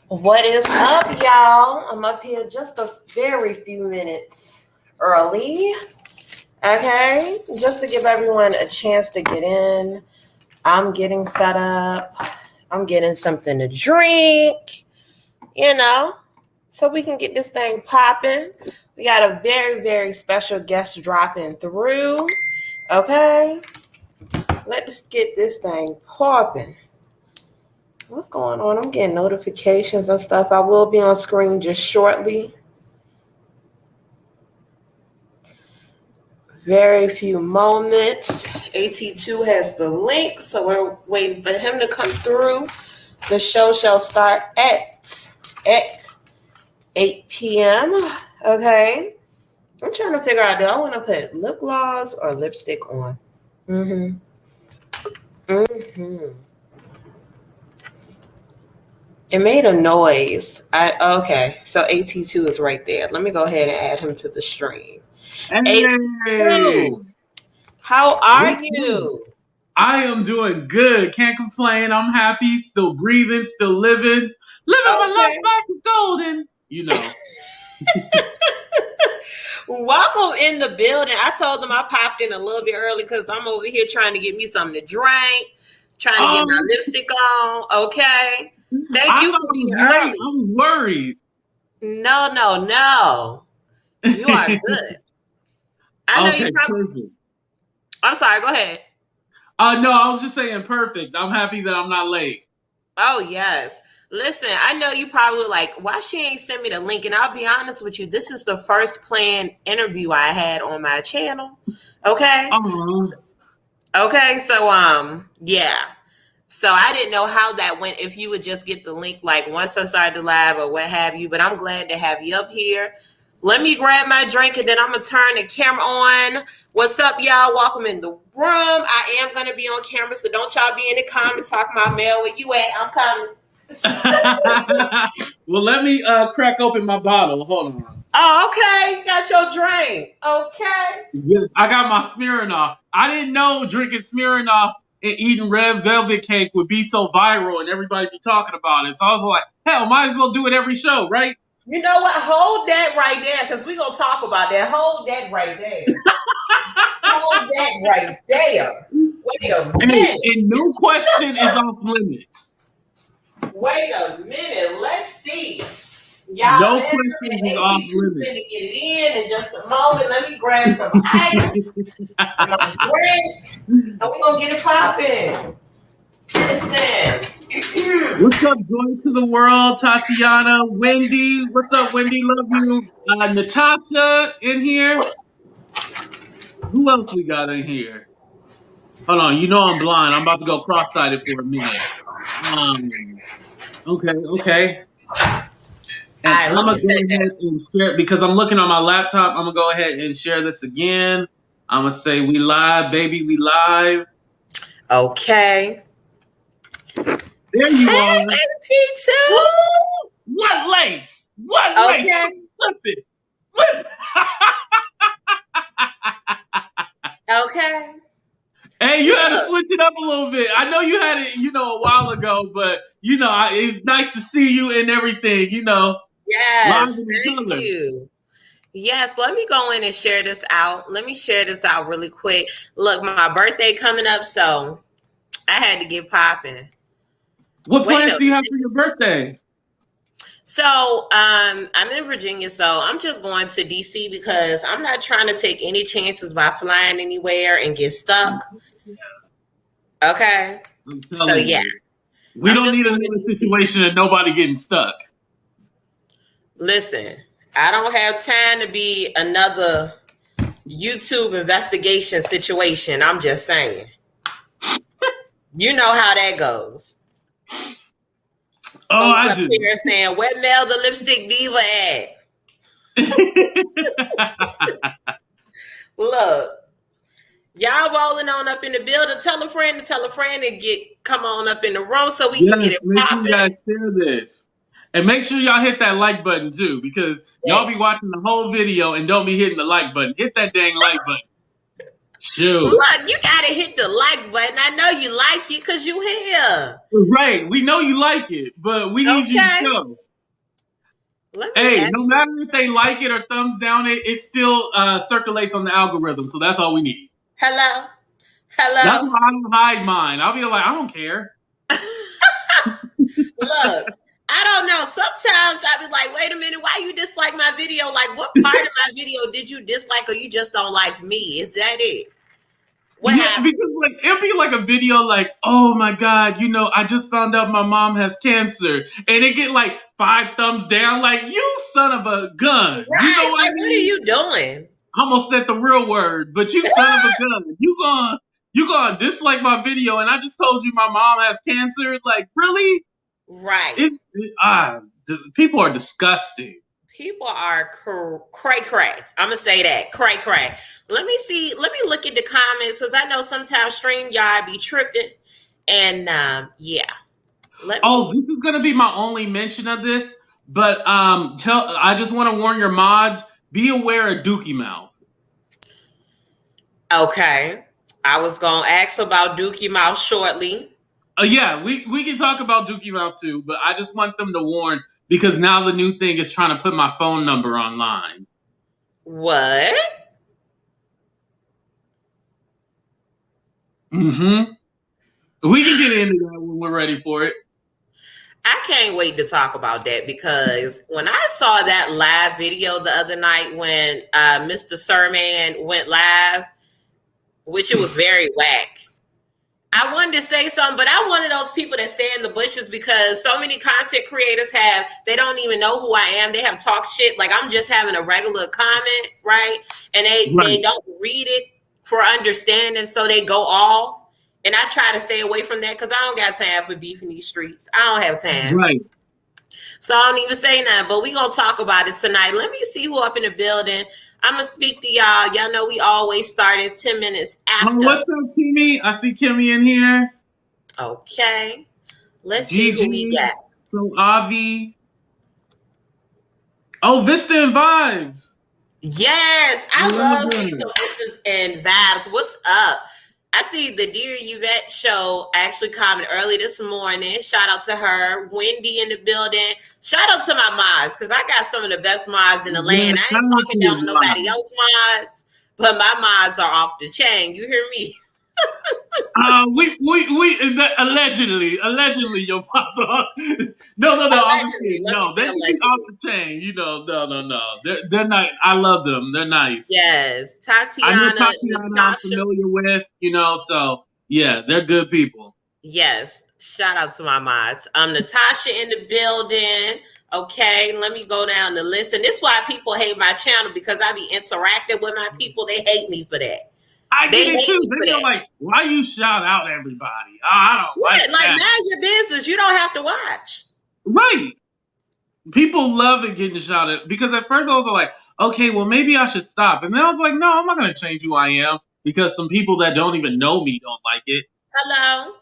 What is up, y'all? I'm up here just a very few minutes early. Okay, just to give everyone a chance to get in. I'm getting set up. I'm getting something to drink, so we can get this thing popping. We got a very, very special guest dropping through. Okay, let's get this thing popping. What's going on? I'm getting notifications and stuff. I will be on screen just shortly. Very few moments. AT2 has the link, so we're waiting for him to come through. The show shall start at 8 p.m. Okay. I'm trying to figure out, do I want to put lip gloss or lipstick on? It made a noise. Okay, so AT2 is right there. Let me go ahead and add him to the stream. Hey. AT2, how are you? I am doing good. Can't complain. I'm happy. Still breathing. Still living. My life like golden. Welcome in the building. I told them I popped in a little bit early because I'm over here trying to get me something to drink, trying to get my lipstick on. Okay. Thank you for being early. I'm worried. No. You are good. I know you probably. Perfect. I'm sorry. Go ahead. No, I was just saying perfect. I'm happy that I'm not late. Oh, yes. Listen, I know you probably were like, why she ain't send me the link? And I'll be honest with you, this is the first planned interview I had on my channel. Okay. Okay. So, yeah. So I didn't know how that went, if you would just get the link like once I started the live or what have you, but I'm glad to have you up here. Let me grab my drink and then I'm going to turn the camera on. What's up, y'all? Welcome in the room. I am going to be on camera, so don't y'all be in the comments talking about Mel, where you at? I'm coming. Well, let me crack open my bottle. Hold on. Oh, okay. You got your drink. Okay. Yes, I got my Smirnoff. I didn't know drinking Smirnoff and eating red velvet cake would be so viral and everybody be talking about it. So I was like, hell, might as well do it every show, right? You know what? Hold that right there, because we're going to talk about that. Hold that right there. Hold that right there. Wait a minute. And no question is off limits. Wait a minute. Let's see. Y'all, no question is off limits. To get it in just a moment. Let me grab some ice, my drink, and we're going to get it popping. Listen. What's up, Joy to the World, Tatiana, Wendy. What's up, Wendy? Love you. Natasha in here. Who else we got in here? Hold on, I'm blind. I'm about to go cross-sided for a minute. Okay. And I'm gonna go ahead and share, because I'm looking on my laptop. I'm gonna go ahead and share this again. I'm gonna say we live, baby, we live. Okay. There you are. AT2. What legs? What legs? Flip it. Okay. Hey, you had to switch it up a little bit. I know you had it, a while ago, but it's nice to see you and everything. Yes, thank you. Yes, let me go in and share this out. Let me share this out really quick. Look, my birthday coming up, so I had to get popping. What plans do you have for your birthday? So I'm in Virginia, so I'm just going to DC because I'm not trying to take any chances by flying anywhere and get stuck. Okay. So yeah. We don't need another situation of nobody getting stuck. Listen, I don't have time to be another YouTube investigation situation. I'm just saying. You know how that goes. Oh, folks up here saying, where Melthelipstickdiva at? Look, y'all rolling on up in the building. Tell a friend to come on up in the room so we can get it popping. Make sure you guys share this. And make sure y'all hit that like button too, because y'all be watching the whole video and don't be hitting the like button. Hit that dang like button. Shoot. Look, you gotta hit the like button. I know you like it because you here. Right. We know you like it, but we need you to Okay. show. Let me Hey, no actually. matter if they like it or thumbs down it, it still circulates on the algorithm. So that's all we need. Hello. That's Hello. why I don't hide mine. I'll be like, I don't care. Look, I don't know. Sometimes I be like, wait a minute, why you dislike my video? Like, what part of my video did you dislike or you just don't like me? Is that it? What Yeah, happened? because like it'll be like a video like, oh my God, I just found out my mom has cancer. And it get like 5 thumbs down, like, you son of a gun. You know Right. what I Like, what are mean? you doing? I almost said the real word, but you son of a gun. You gonna dislike my video and I just told you my mom has cancer? Like, really? Right. People are disgusting. People are cray cray. I'm gonna say that cray cray. Let me see. Let me look at the comments because I know sometimes StreamYard be tripping. And yeah, let Oh, me. this is gonna be my only mention of this, but I just want to warn your mods, be aware of dukeymouth. Okay, I was gonna ask about dukeymouth shortly. Yeah, we can talk about dukeymouth too, but I just want them to warn because now the new thing is trying to put my phone number online. What? Mm-hmm. We can get into that when we're ready for it. I can't wait to talk about that because when I saw that live video the other night when Mr. Sirman went live, which it was very whack. I wanted to say something, but I'm one of those people that stay in the bushes because so many content creators they don't even know who I am. They have talk shit. Like I'm just having a regular comment, right? And they don't read it for understanding, so they go off. And I try to stay away from that because I don't got time for beef in these streets. I don't have time. Right. So I don't even say nothing, but we gonna talk about it tonight. Let me see who up in the building. I'm gonna speak to y'all. Y'all know we always start at 10 minutes after. What's up, Kimmy? I see Kimmy in here. Okay. Let's see who we Gigi. got. So Avi. Oh, Vista and Vibes. Yes, I love me Them. some Vistas and Vibes. What's up? I see the Dear Yvette show actually commented early this morning. Shout out to her. Wendy in the building. Shout out to my mods because I got some of the best mods in the land. I ain't talking down nobody else mods, but my mods are off the chain. You hear me? We allegedly your father. No, Allegedly. obviously Let me no. They say should be off allegedly. the chain. No. They're nice. I love them. They're nice. Yes. I know Tatiana, Tatiana. I'm Natasha. familiar with. So yeah, they're good people. Yes. Shout out to my mods. Natasha in the building. Okay, let me go down the list. And this is why people hate my channel because I be interacting with my people. They hate me for that. I They get it hate too. me for They are that. like, why you shout out everybody? I don't like Yeah, like that. mind your business. You don't have to watch. Right. People love it getting shouted because at first I was like, okay, well maybe I should stop, and then I was like, no, I'm not gonna change who I am because some people that don't even know me don't like it. Hello.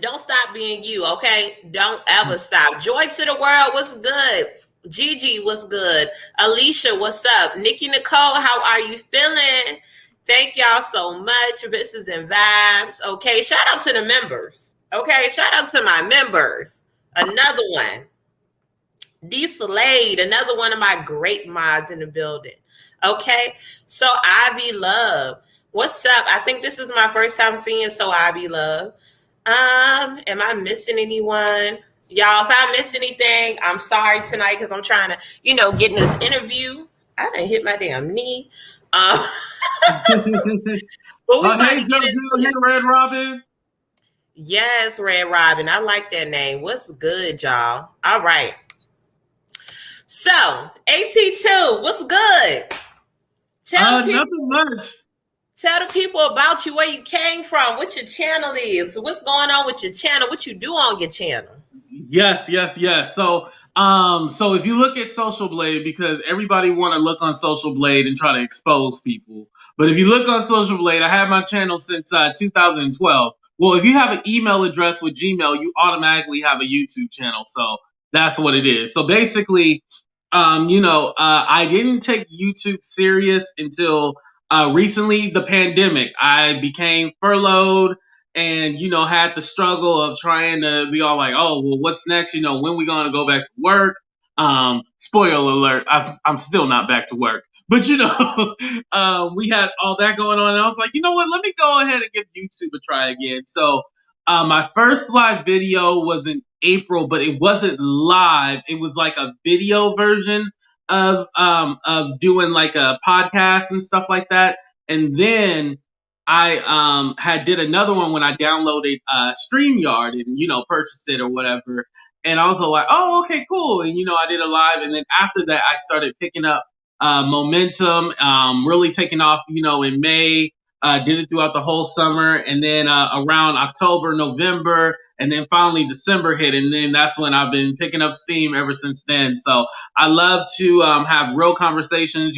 Don't stop being you, okay? Don't ever stop. Joy to the world, what's good? Gigi, what's good? Alicia, what's up? Nikki Nicole, how are you feeling? Thank y'all so much. Vistas and Vibes. Okay, shout out to the members. Okay, shout out to my members. Another one. D Slade, another one of my great mods in the building. Okay, so Ivy Love. What's up? I think this is my first time seeing So Ivy Love. Am I missing anyone? Y'all, if I miss anything, I'm sorry tonight because I'm trying to, get in this interview. I done hit my damn knee. But we about Hey to get into Jojo, hey it. Red Robin. Yes, Red Robin. I like that name. What's good, y'all? All right. So, AT2, what's good? Tell the people. Nothing much. Tell the people about you, where you came from, what your channel is, what's going on with your channel, what you do on your channel. Yes. So if you look at Social Blade, because everybody want to look on Social Blade and try to expose people, but if you look on Social Blade, I have my channel since 2012. Well, if you have an email address with Gmail, you automatically have a YouTube channel. So that's what it is. So basically, I didn't take YouTube serious until recently the pandemic, I became furloughed and, had the struggle of trying to be all like, oh, well, what's next? When we going to go back to work? Spoiler alert, I'm still not back to work. But, we had all that going on. And I was like, you know what? Let me go ahead and give YouTube a try again. So my first live video was in April, but it wasn't live. It was like a video version of doing like a podcast and stuff like that. And then I had did another one when I downloaded StreamYard and purchased it or whatever. And I was like, oh, okay, cool. And I did a live, and then after that I started picking up momentum, really taking off, in May. Did it throughout the whole summer, and then around October, November, and then finally December hit, and then that's when I've been picking up steam ever since then. So I love to have real conversations.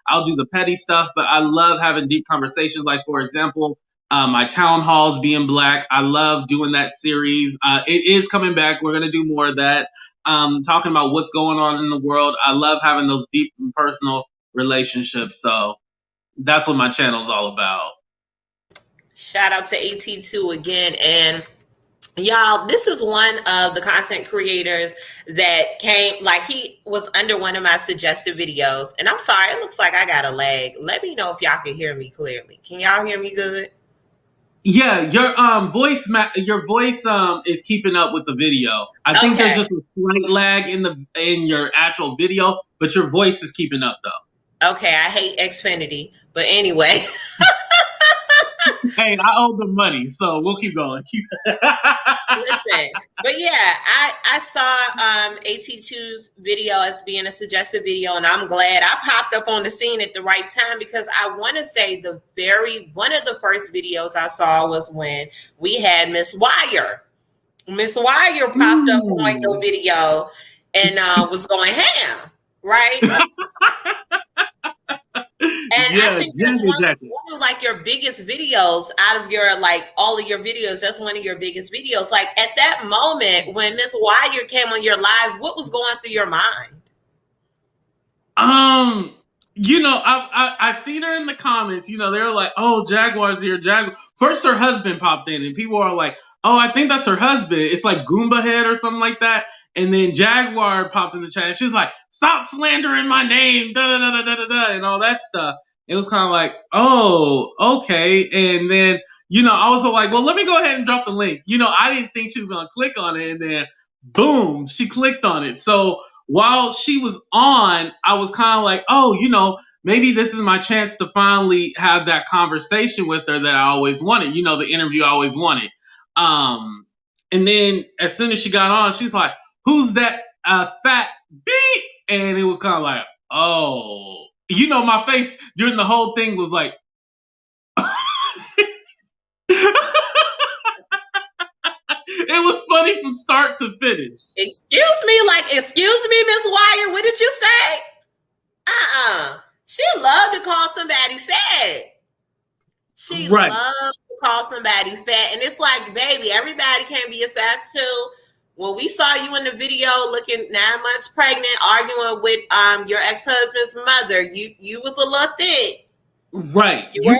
I'll do the petty stuff, but I love having deep conversations. Like, for example, my town halls being black. I love doing that series. It is coming back. We're gonna do more of that. Talking about what's going on in the world. I love having those deep and personal relationships. So that's what my channel is all about. Shout out to AT2 again. And y'all, this is one of the content creators that came, like, he was under one of my suggested videos. And I'm sorry, it looks like I got a lag. Let me know if y'all can hear me clearly. Can y'all hear me good? Yeah, your voice is keeping up with the video. I think there's just a slight lag in your actual video, but your voice is keeping up though. Okay, I hate Xfinity, but anyway. Hey, I owe them money, so we'll keep going. Listen, but yeah, I saw AT2's video as being a suggested video, and I'm glad I popped up on the scene at the right time, because I want to say one of the first videos I saw was when we had Miss Wire. Miss Wire popped up on the video and was going ham, right? And I think that's one of like your biggest videos out of your, like, all of your videos. That's one of your biggest videos. Like, at that moment when Miss Wire came on your live, what was going through your mind? I seen her in the comments. They were like, "Oh, Jaguar's here." First, her husband popped in, and people are like, "Oh, I think that's her husband. It's like Goomba Head or something like that." And then Jaguar popped in the chat, and she's like, "Stop slandering my name, da da da da da da," and all that stuff. It was kind of like, "Oh, okay." And then, I was like, "Well, let me go ahead and drop the link." I didn't think she was gonna click on it, and then, boom, she clicked on it. So while she was on, I was kind of like, "Oh, maybe this is my chance to finally have that conversation with her that I always wanted. The interview I always wanted." And then as soon as she got on, she's like, "Who's that fat beat?" And it was kind of like, oh, my face during the whole thing was like, it was funny from start to finish. Excuse me, Miss Wire, what did you say? She loved to call somebody fat. She loved to call somebody fat. And it's like, baby, everybody can't be a sass too. When we saw you in the video looking 9 months pregnant, arguing with your ex-husband's mother, you was a little thick. Right. You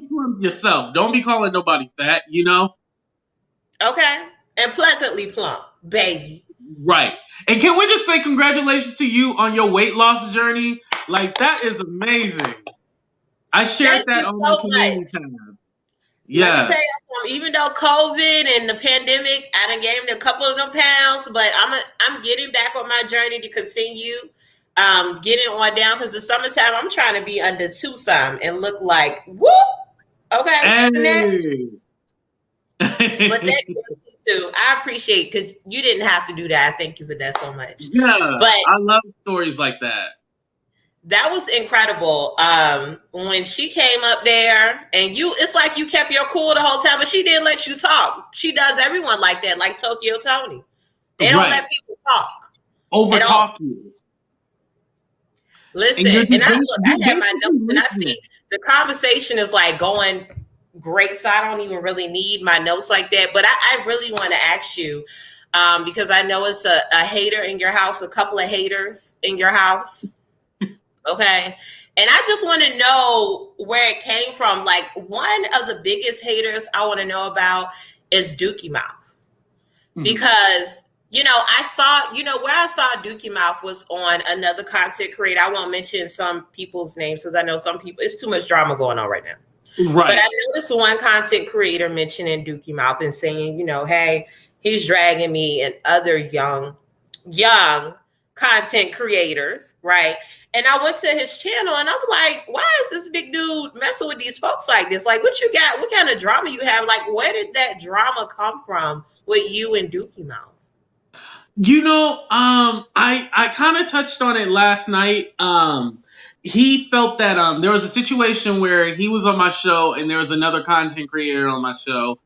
plump yourself. Don't be calling nobody fat, Okay. And pleasantly plump, baby. Right. And can we just say congratulations to you on your weight loss journey? Like, that is amazing. I shared that on my community tab. Yeah. Let me tell you something. Even though COVID and the pandemic, I done gained a couple of them pounds, but I'm getting back on my journey to continue getting on down, because the summertime I'm trying to be under 2 some and look like whoop. Okay. Hey. But that too, I appreciate, because you didn't have to do that. I thank you for that so much. Yeah, but I love stories like that. That was incredible. When she came up there, and it's like you kept your cool the whole time, but she didn't let you talk. She does everyone like that, like Tokyo Tony. They don't let people talk. Over talk you. Listen, and I have my notes, and I see the conversation is like going great, so I don't even really need my notes like that. But I really want to ask you, because I know it's a hater in your house, a couple of haters in your house. Okay. And I just want to know where it came from. Like, one of the biggest haters I want to know about is dukeymouth. Because, I saw, where I saw dukeymouth was on another content creator. I won't mention some people's names because I know some people, it's too much drama going on right now. Right. But I noticed one content creator mentioning dukeymouth and saying, hey, he's dragging me and other young content creators, right? And I went to his channel and I'm like, why is this big dude messing with these folks like this? Like, what you got? What kind of drama you have? Like, where did that drama come from with you and dukeymouth? I kind of touched on it last night. He felt that there was a situation where he was on my show and there was another content creator on my show.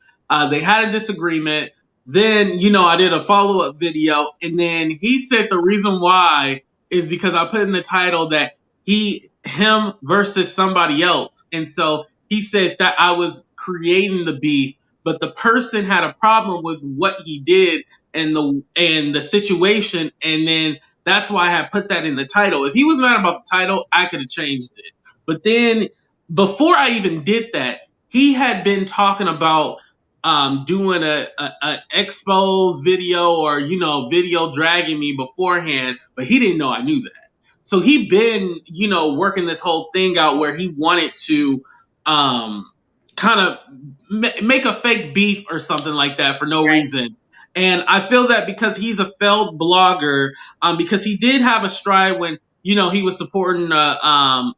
They had a disagreement. Then, I did a follow-up video, and then he said the reason why is because I put in the title that him versus somebody else. And so he said that I was creating the beef, but the person had a problem with what he did and the situation, and then that's why I had put that in the title. If he was mad about the title, I could have changed it. But then, before I even did that, he had been talking about doing a expose video or video dragging me beforehand, but he didn't know I knew that. So he been working this whole thing out where he wanted to kind of make a fake beef or something like that for no reason. And I feel that because he's a failed blogger, because he did have a stride when he was supporting how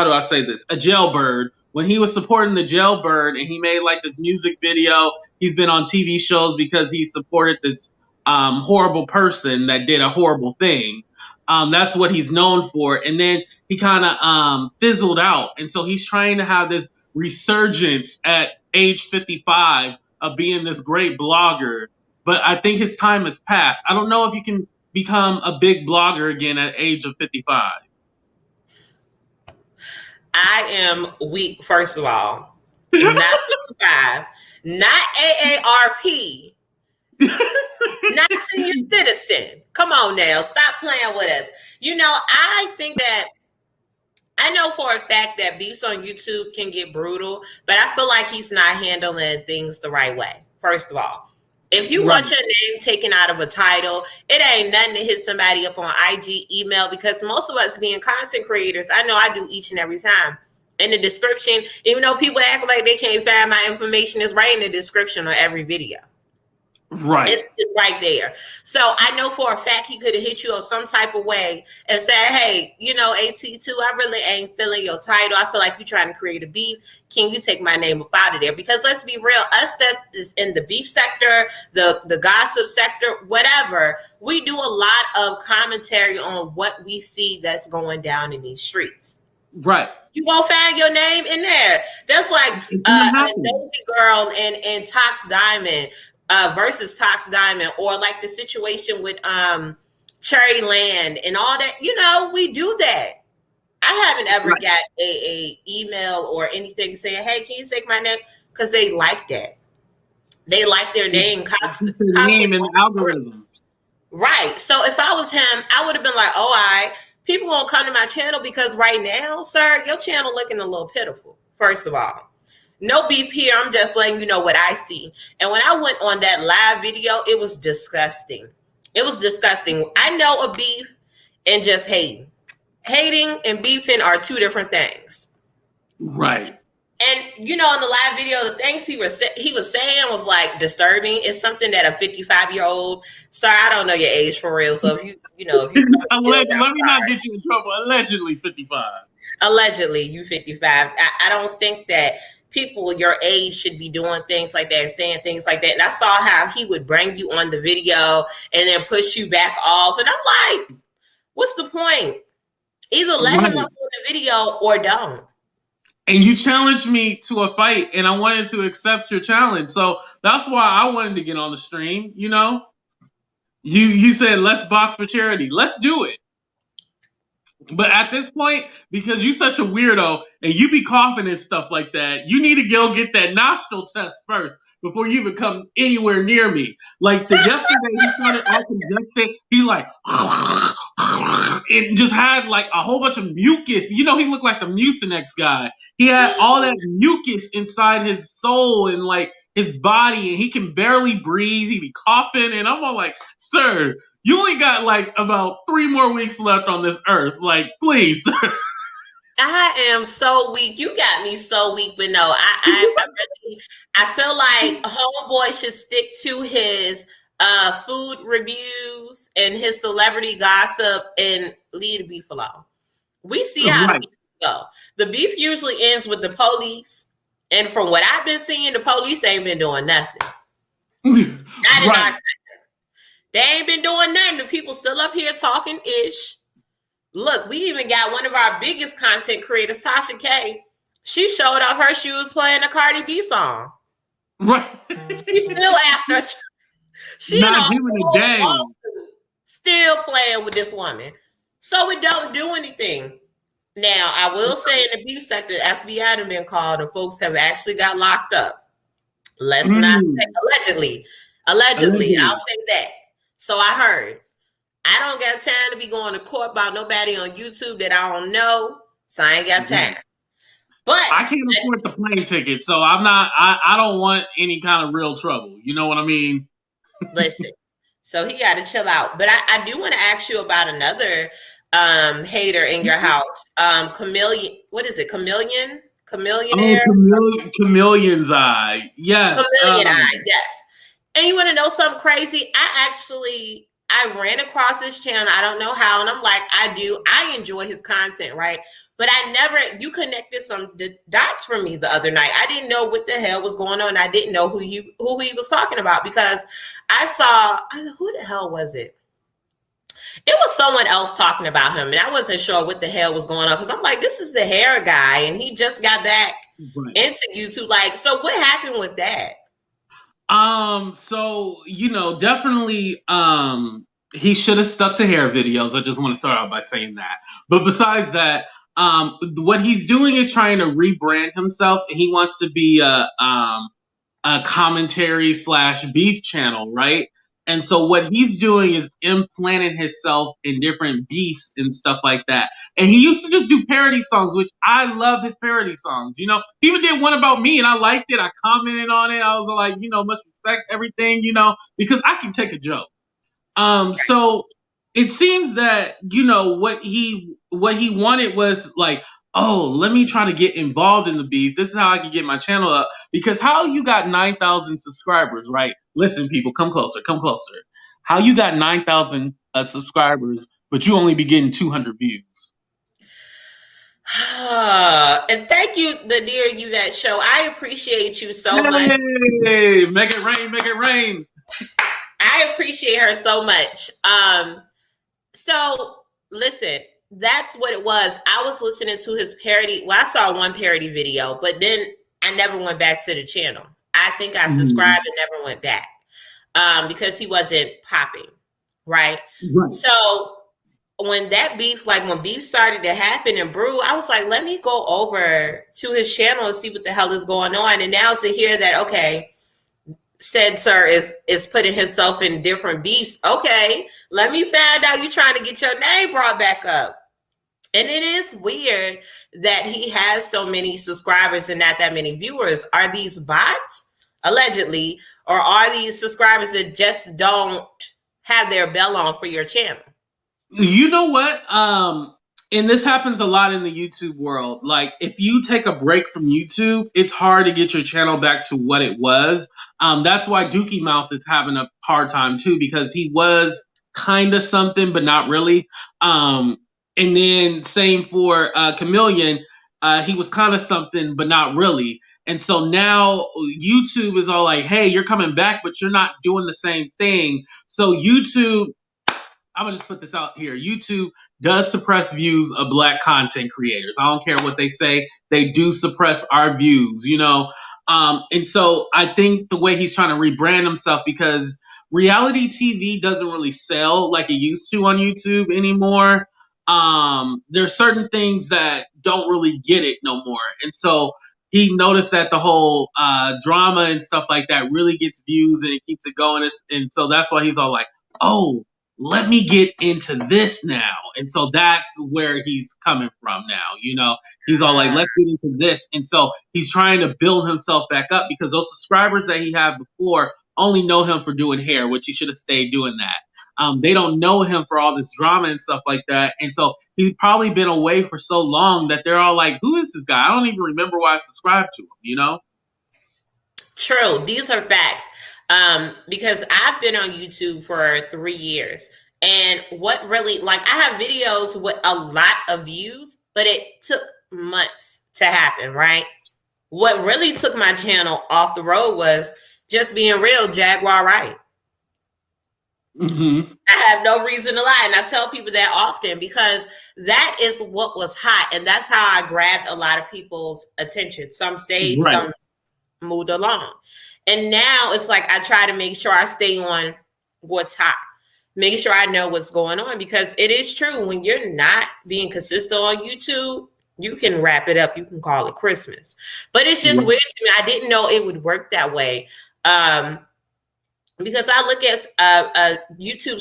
do I say this, a jailbird. When he was supporting the jailbird and he made like this music video, he's been on TV shows because he supported this horrible person that did a horrible thing. That's what he's known for. And then he kind of fizzled out. And so he's trying to have this resurgence at age 55 of being this great blogger. But I think his time has passed. I don't know if you can become a big blogger again at age of 55. I am weak, first of all. Not 55, not AARP, not senior citizen. Come on now, stop playing with us. I think that I know for a fact that beefs on YouTube can get brutal, but I feel like he's not handling things the right way, first of all. If you want your name taken out of a title, it ain't nothing to hit somebody up on IG, email, because most of us being content creators, I know I do each and every time. In the description, even though people act like they can't find my information, it's right in the description on every video. Right. It's right there. So I know for a fact he could have hit you up some type of way and said, hey, AT2, I really ain't feeling your title. I feel like you're trying to create a beef. Can you take my name up out of there? Because let's be real, us that is in the beef sector, the gossip sector, whatever, we do a lot of commentary on what we see that's going down in these streets. Right. You gonna find your name in there. That's like a nosy girl and Tox Diamond versus Tox Diamond, or like the situation with Cherry Land and all that. We do that. I haven't ever got a email or anything saying, hey, can you take my name? Because they like that. They like their name. Name in the algorithm. Right. So if I was him, I would have been like, oh, all right. People gonna come to my channel because right now, sir, your channel looking a little pitiful. First of all, no beef here. I'm just letting you know what I see. And when I went on that live video, it was disgusting. It was disgusting. I know a beef and just hating. Hating and beefing are two different things. Right. And in the live video, the things he was saying was like disturbing. It's something that a 55-year-old, sir, I don't know your age for real. So if you let me not get you in trouble. Allegedly 55. Allegedly, you 55. I don't think that people your age should be doing things like that, saying things like that. And I saw how he would bring you on the video and then push you back off. And I'm like, what's the point? Either let him up on the video or don't. And you challenged me to a fight, and I wanted to accept your challenge. So that's why I wanted to get on the stream, You said, let's box for charity. Let's do it. But at this point, because you're such a weirdo, and you be coughing and stuff like that, you need to go get that nostril test first before you even come anywhere near me. Like yesterday, he started all congested. He like, it just had like a whole bunch of mucus. You know, he looked like the Mucinex guy. He had all that mucus inside his soul and like his body, and he can barely breathe. He be coughing, and I'm all like, sir, you only got like about 3 more weeks left on this earth. Like, please, sir. I am so weak. You got me so weak, but no, I feel like homeboy should stick to his food reviews and his celebrity gossip and leave the beef alone. We see how the beef go. The beef usually ends with the police, and from what I've been seeing, the police ain't been doing nothing. Not in our sector. They ain't been doing nothing. The people still up here talking ish. Look, we even got one of our biggest content creators, Tasha K. She showed up her shoes playing a Cardi B song. Right. She's still after. She not giving a damn. Still playing with this woman. So it don't do anything. Now, I will say in the beef sector, the FBI have been called and folks have actually got locked up. Let's not say allegedly. Allegedly, I'll say that. So I heard. I don't got time to be going to court about nobody on YouTube that I don't know. So I ain't got time. But I can't afford the plane ticket, so I'm not. I don't want any kind of real trouble. You know what I mean? Listen. So he got to chill out. But I do want to ask you about another hater in your house. Chameleon. What is it? Chameleon? Chameleonaire? Oh, Chameleon's eye. Yes. Chameleon eye. Yes. And you want to know something crazy? I ran across his channel. I don't know how. And I'm like, I enjoy his content, right? But you connected some dots for me the other night. I didn't know what the hell was going on. I didn't know who he was talking about because I saw, who the hell was it? It was someone else talking about him. And I wasn't sure what the hell was going on because I'm like, this is the hair guy. And he just got back into YouTube. Like, so what happened with that? So, definitely, he should have stuck to hair videos. I just want to start out by saying that. But besides that, what he's doing is trying to rebrand himself. He wants to be a commentary / beef channel, right? And so what he's doing is implanting himself in different beefs and stuff like that. And he used to just do parody songs, which I love his parody songs. He even did one about me and I liked it. I commented on it. I was like, must respect everything, because I can take a joke. So it seems that, what he wanted was like, oh, let me try to get involved in the beef. This is how I can get my channel up. Because how you got 9,000 subscribers, right? Listen, people, come closer. How you got 9,000 subscribers, but you only be getting 200 views? And thank you, the Dear Yvette Show. I appreciate you so much. Hey, make it rain, make it rain. I appreciate her so much. So listen, that's what it was. I was listening to his parody. Well, I saw one parody video, but then I never went back to the channel. I think I subscribed and never went back because he wasn't popping, right? So when that beef, when beef started to happen and brew, I was like, let me go over to his channel and see what the hell is going on. And now to hear that, okay, said sir is putting himself in different beefs. Okay, let me find out you trying to get your name brought back up. And it is weird that he has so many subscribers and not that many viewers. Are these bots, allegedly, or are these subscribers that just don't have their bell on for your channel? You know what? And this happens a lot in the YouTube world. Like, if you take a break from YouTube, it's hard to get your channel back to what it was. That's why dukeymouth is having a hard time too, because he was kind of something, but not really. And then same for Chameleon. He was kind of something, but not really. And so now YouTube is all like, hey, you're coming back, but you're not doing the same thing. So YouTube, I'm going to just put this out here. YouTube does suppress views of Black content creators. I don't care what they say. They do suppress our views, And so I think the way he's trying to rebrand himself, because reality TV doesn't really sell like it used to on YouTube anymore. There's certain things that don't really get it no more. And so he noticed that the whole drama and stuff like that really gets views and it keeps it going. And so that's why he's all like, oh, let me get into this now. And so that's where he's coming from now. You know, he's all like, let's get into this. And so he's trying to build himself back up because those subscribers that he had before only know him for doing hair, which he should have stayed doing that. They don't know him for all this drama and stuff like that. And so he's probably been away for so long that they're all like, who is this guy? I don't even remember why I subscribed to him, you know? True. These are facts. Because I've been on YouTube for 3 years. And what really, like, I have videos with a lot of views, but it took months to happen, right? What really took my channel off the road was just being real, Jaguar right. Mm-hmm. I have no reason to lie. And I tell people that often because that is what was hot. And that's how I grabbed a lot of people's attention. Some stayed, right. Some moved along. And now it's like I try to make sure I stay on what's hot, making sure I know what's going on, because it is true. When you're not being consistent on YouTube, you can wrap it up. You can call it Christmas. But it's just weird to me. I didn't know it would work that way. Because I look at YouTube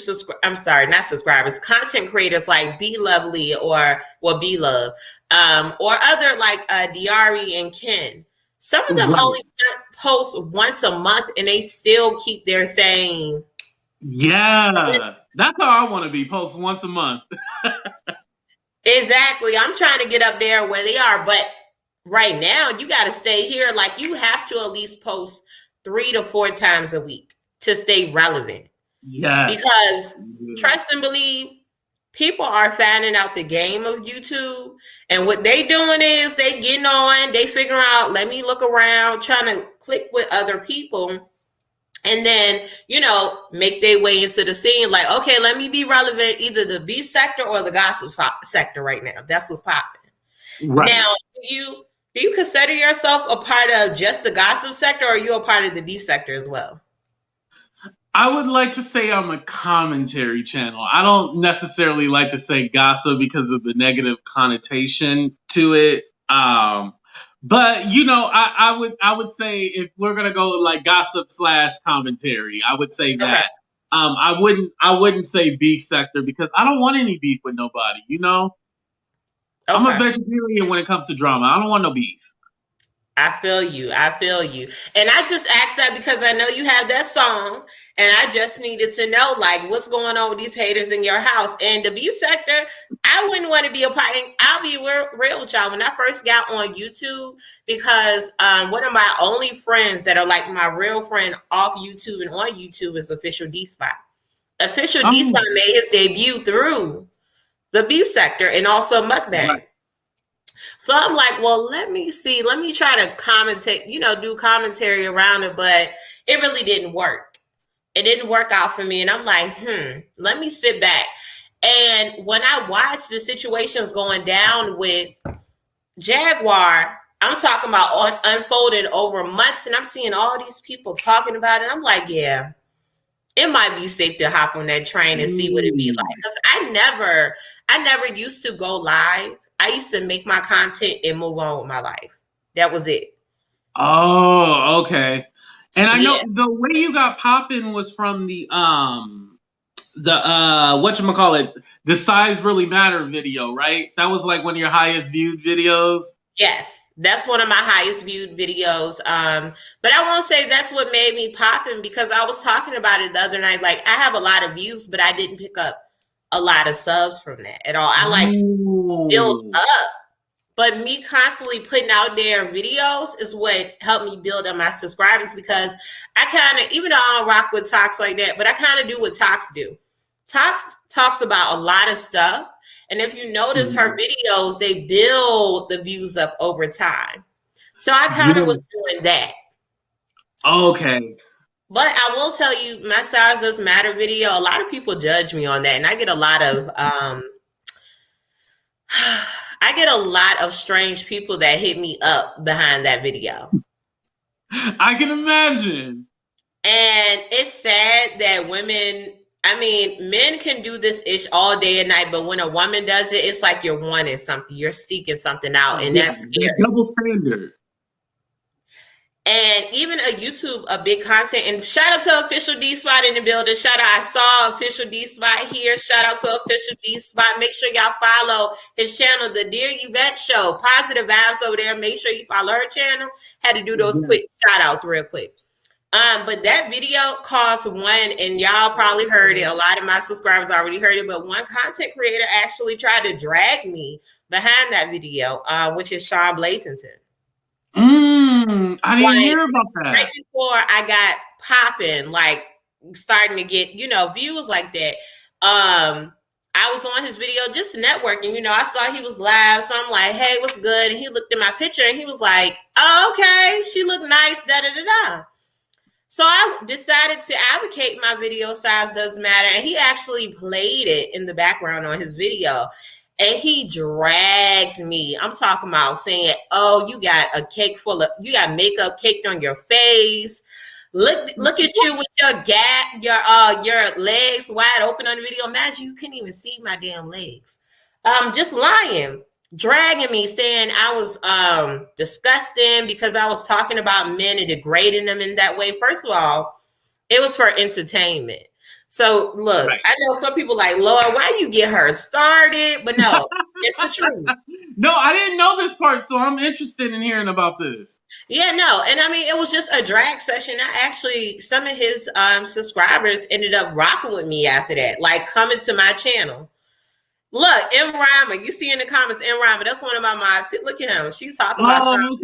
content creators like Be Lovely or Be Love, or other like Diari and Ken. Some of them only post once a month and they still keep their saying. Yeah, that's how I want to be, post once a month. Exactly. I'm trying to get up there where they are. But right now, you got to stay here. Like, you have to at least post 3 to 4 times a week to stay relevant. Yeah. Because trust and believe, people are finding out the game of YouTube, and what they doing is they getting on, they figuring out, let me look around, trying to click with other people, and then, you know, make their way into the scene. Like, okay, let me be relevant, either the beef sector or the gossip sector right now. That's what's popping. Right. Now, do you consider yourself a part of just the gossip sector, or are you a part of the beef sector as well? I would like to say I'm a commentary channel. I don't necessarily like to say gossip because of the negative connotation to it. But you know, I would say if we're gonna go like gossip / commentary, I would say that. Okay. I wouldn't say beef sector because I don't want any beef with nobody. You know, okay. I'm a vegetarian when it comes to drama. I don't want no beef. I feel you. And I just asked that because I know you have that song, and I just needed to know, like, what's going on with these haters in your house. And the beef sector, I wouldn't want to be a part. And I'll be real with y'all. When I first got on YouTube, because one of my only friends that are like my real friend off YouTube and on YouTube is Official D-Spot. Official D-Spot made his debut through the beef sector and also mukbang. Right. So I'm like, well, let me try to commentate, do commentary around it, but it really didn't work. It didn't work out for me. And I'm like, let me sit back. And when I watched the situations going down with Jaguar, I'm talking about unfolded over months, and I'm seeing all these people talking about it. I'm like, yeah, it might be safe to hop on that train and see what it be like. Because I never used to go live. I used to make my content and move on with my life. That was it. Oh, okay. And I know the way you got popping was from the whatchamacallit, the size really matter video, right? That was like one of your highest viewed videos. Yes, that's one of my highest viewed videos. But I won't say that's what made me popping, because I was talking about it the other night. Like, I have a lot of views, but I didn't pick up a lot of subs from that at all. I build up, but me constantly putting out there videos is what helped me build up my subscribers, because I kind of, even though I don't rock with Tox like that, but I kind of do what Tox do. Tox talks about a lot of stuff, and if you notice her videos, they build the views up over time. So I kind of was doing that. Okay. But I will tell you, my size does matter video, a lot of people judge me on that, and I get a lot of strange people that hit me up behind that video. I can imagine. And it's sad that men can do this ish all day and night, but when a woman does it, it's like you're wanting something, you're seeking something out, and that's scary. Double standard. And even a YouTube, a big content. And shout out to Official D Spot in the building. Shout out, I saw Official D Spot here. Shout out to Official D Spot. Make sure y'all follow his channel, The Dear Yvette Show. Positive vibes over there. Make sure you follow her channel. Had to do those quick shout outs real quick. But that video caused one, and y'all probably heard it. A lot of my subscribers already heard it, but one content creator actually tried to drag me behind that video, which is Sean Blazington. I didn't hear about that. Right before I got popping, like starting to get, views like that. I was on his video just networking. I saw he was live. So I'm like, hey, what's good? And he looked at my picture and he was like, oh, okay, she looked nice, da-da-da-da. So I decided to advocate my video size doesn't matter. And he actually played it in the background on his video. And he dragged me. I'm talking about saying, oh, you got a cake full of, you got makeup caked on your face. Look at you with your gap, your legs wide open on the video. Imagine you couldn't even see my damn legs. Just lying, dragging me, saying I was disgusting because I was talking about men and degrading them in that way. First of all, it was for entertainment. So look, right. I know some people like, Lord, why you get her started? But no, it's the truth. No, I didn't know this part, so I'm interested in hearing about this. Yeah, no, and I mean, it was just a drag session. Some of his subscribers ended up rocking with me after that, like coming to my channel. Look, M. Rhymer, you see in the comments, M. Rhymer, that's one of my mods. Look at him. She's talking about Sean.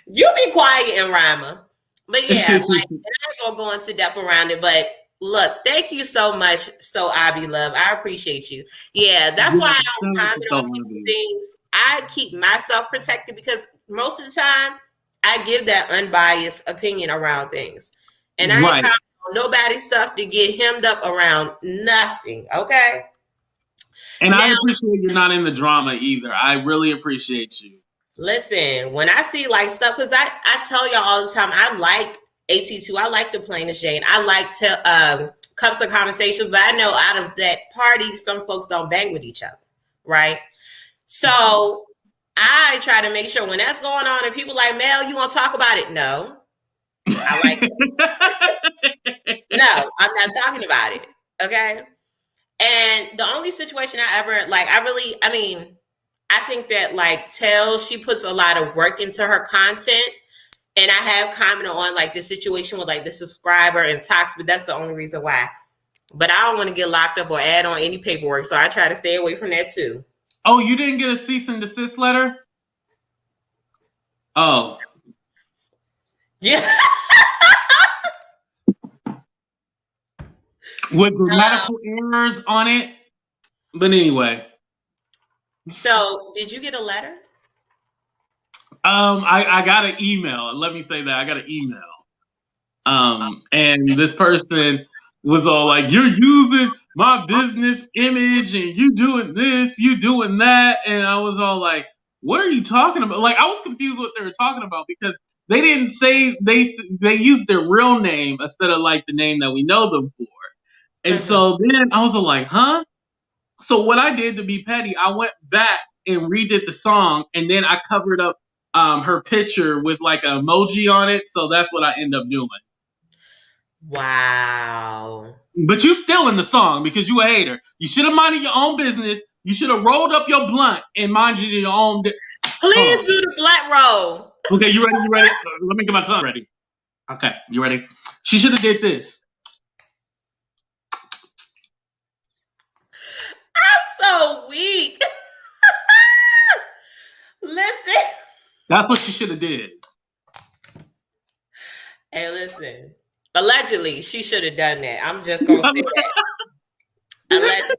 You be quiet, M. Rhymer. But yeah, like, I'm not gonna go into depth around it, but look, thank you so much. So I be love. I appreciate you. Yeah, that's why I don't comment on people's things. I keep myself protected because most of the time I give that unbiased opinion around things. And I ain't comment on nobody's stuff to get hemmed up around nothing. Okay. And now, I appreciate you're not in the drama either. I really appreciate you. Listen, when I see like stuff, because I tell y'all all the time, I like AT2. I like the plainest Jane. I like cups of conversations, but I know out of that party, some folks don't bang with each other, right? So I try to make sure when that's going on and people like, Mel, you want to talk about it? No. I like it. No, I'm not talking about it. Okay. And the only situation I ever, I think that like she puts a lot of work into her content. And I have commented on like the situation with like the subscriber and tox, but that's the only reason why. But I don't want to get locked up or add on any paperwork. So I try to stay away from that too. Oh, you didn't get a cease and desist letter? Oh. Yeah. With grammatical errors on it. But anyway. So did you get a letter? I got an email. Let me say that. I got an email. And this person was all like, you're using my business image and you doing this, you doing that. And I was all like, what are you talking about? Like, I was confused what they were talking about because they didn't say, they used their real name instead of like the name that we know them for. And so then I was like, huh? So what I did to be petty, I went back and redid the song and then I covered up her picture with like an emoji on it. So that's what I end up doing. Wow. But you still in the song because you a hater. You should have minded your own business. You should have rolled up your blunt and minded your own. Please do the blunt roll. Okay, you ready? You ready? Let me get my tongue ready. Okay, you ready? She should have did this. I'm so weak. Listen. That's what she should have did. Hey, listen. Allegedly, she should have done that. I'm just gonna say that. Allegedly.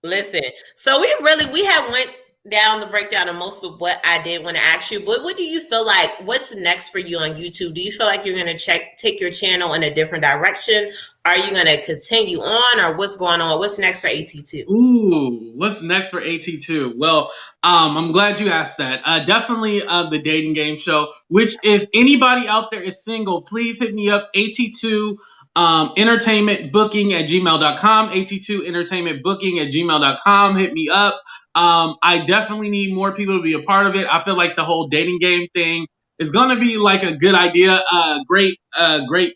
Listen. So we have went down the breakdown of most of what I did want to ask you. But what do you feel like? What's next for you on YouTube? Do you feel like you're gonna take your channel in a different direction? Are you gonna continue on, or what's going on? What's next for AT2? Ooh, what's next for AT2? Well, I'm glad you asked that. Definitely the dating game show, which if anybody out there is single, please hit me up, AT2 entertainmentbooking@gmail.com, AT2 entertainmentbooking@gmail.com. Hit me up. I definitely need more people to be a part of it. I feel like the whole dating game thing is going to be like a good idea, great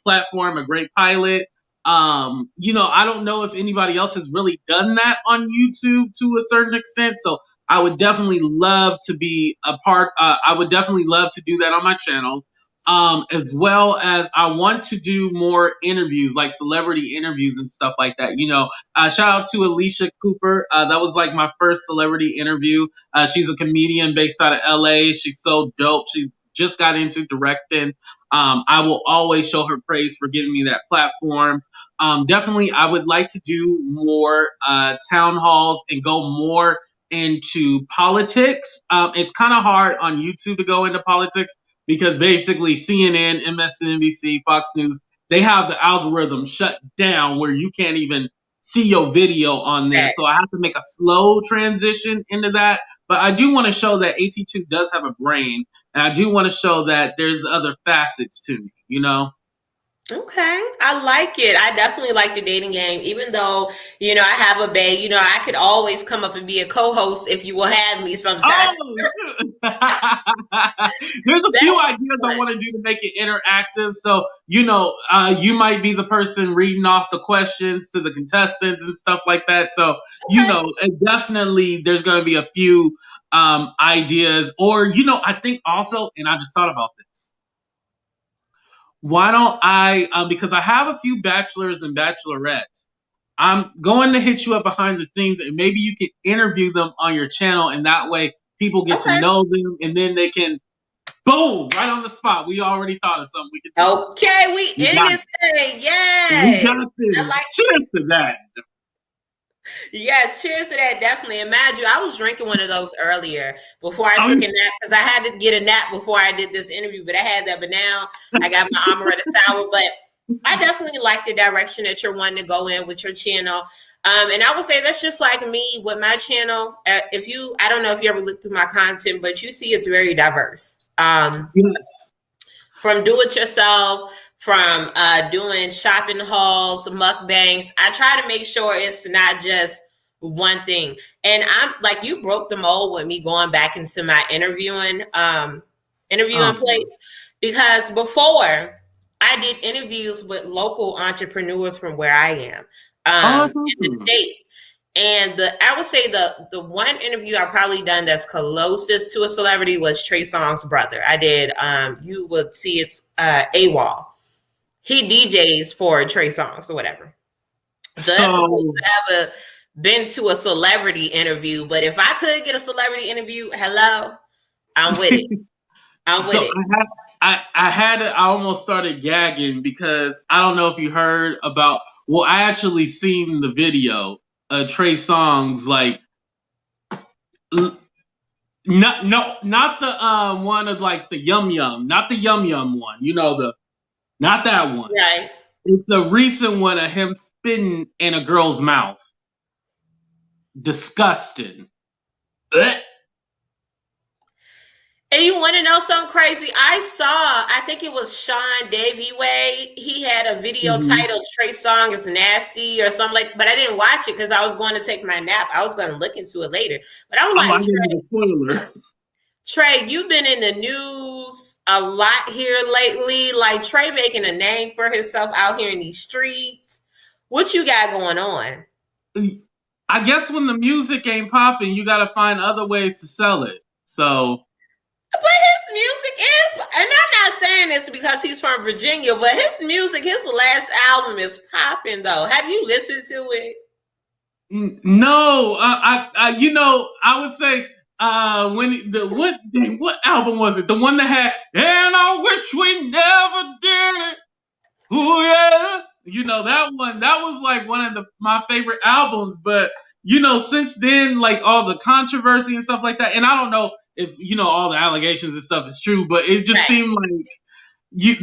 platform, a great pilot. I don't know if anybody else has really done that on YouTube to a certain extent. So I would definitely love to be a part. I would definitely love to do that on my channel. As well as I want to do more interviews, like celebrity interviews and stuff like that. Shout out to Alicia Cooper. That was like my first celebrity interview. She's a comedian based out of LA. She's so dope. She just got into directing. I will always show her praise for giving me that platform. Definitely, I would like to do more town halls and go more into politics. It's kind of hard on YouTube to go into politics because basically CNN, MSNBC, Fox News, they have the algorithm shut down where you can't even see your video on there. So I have to make a slow transition into that. But I do want to show that AT2 does have a brain, and I do want to show that there's other facets to me, Okay, I like it. I definitely like the dating game, even though, I have a bae, I could always come up and be a co-host if you will have me sometime. Oh, there's a few ideas I want to do to make it interactive. So, you might be the person reading off the questions to the contestants and stuff like that. So, definitely there's going to be a few ideas. Or, I think also, and I just thought about this. Why don't I, because I have a few bachelors and bachelorettes, I'm going to hit you up behind the scenes and maybe you can interview them on your channel, and that way people get to know them, and then they can, boom, right on the spot. We already thought of something we could do. Okay, we in this thing. Yes. I like cheers to that. Yes, cheers to that, definitely. And mind you, I was drinking one of those earlier before I took a nap, because I had to get a nap before I did this interview, but I had that. But now I got my amaretto sour. But I definitely like the direction that you're wanting to go in with your channel. And I would say that's just like me with my channel. I don't know if you ever look through my content, but you see it's very diverse. From do-it-yourself, from doing shopping hauls, mukbangs. I try to make sure it's not just one thing. And I'm like, you broke the mold with me going back into my interviewing place, because before I did interviews with local entrepreneurs from where I am in the state. And I would say the one interview I probably done that's closest to a celebrity was Trey Songz' brother. I did, you would see it's AWOL. He DJs for Trey Songz or whatever. So that's supposed to have been to a celebrity interview. But if I could get a celebrity interview, hello, I'm with it. I'm with it. I almost started gagging because I don't know if you heard about, I actually seen the video. Trey Songz, like, not the one of like the yum yum, not the yum yum one, not that one. Right. It's the recent one of him spitting in a girl's mouth. Disgusting. Blech. And you want to know something crazy? I think it was Sean Davey Way. He had a video titled Trey Songz is nasty or something but I didn't watch it because I was going to take my nap. I was going to look into it later. But I'm like, Trey, you've been in the news a lot here lately. Like, Trey making a name for himself out here in these streets. What you got going on? I guess when the music ain't popping, you got to find other ways to sell it. So... But his music is, and I'm not saying this because he's from Virginia, but his music, his last album is popping though. Have you listened to it? No, I would say what album was it? The one that had "And I Wish We Never Did It." Ooh yeah, that one. That was like one of my favorite albums. But since then, like all the controversy and stuff like that, and I don't know if all the allegations and stuff is true, but it just seemed like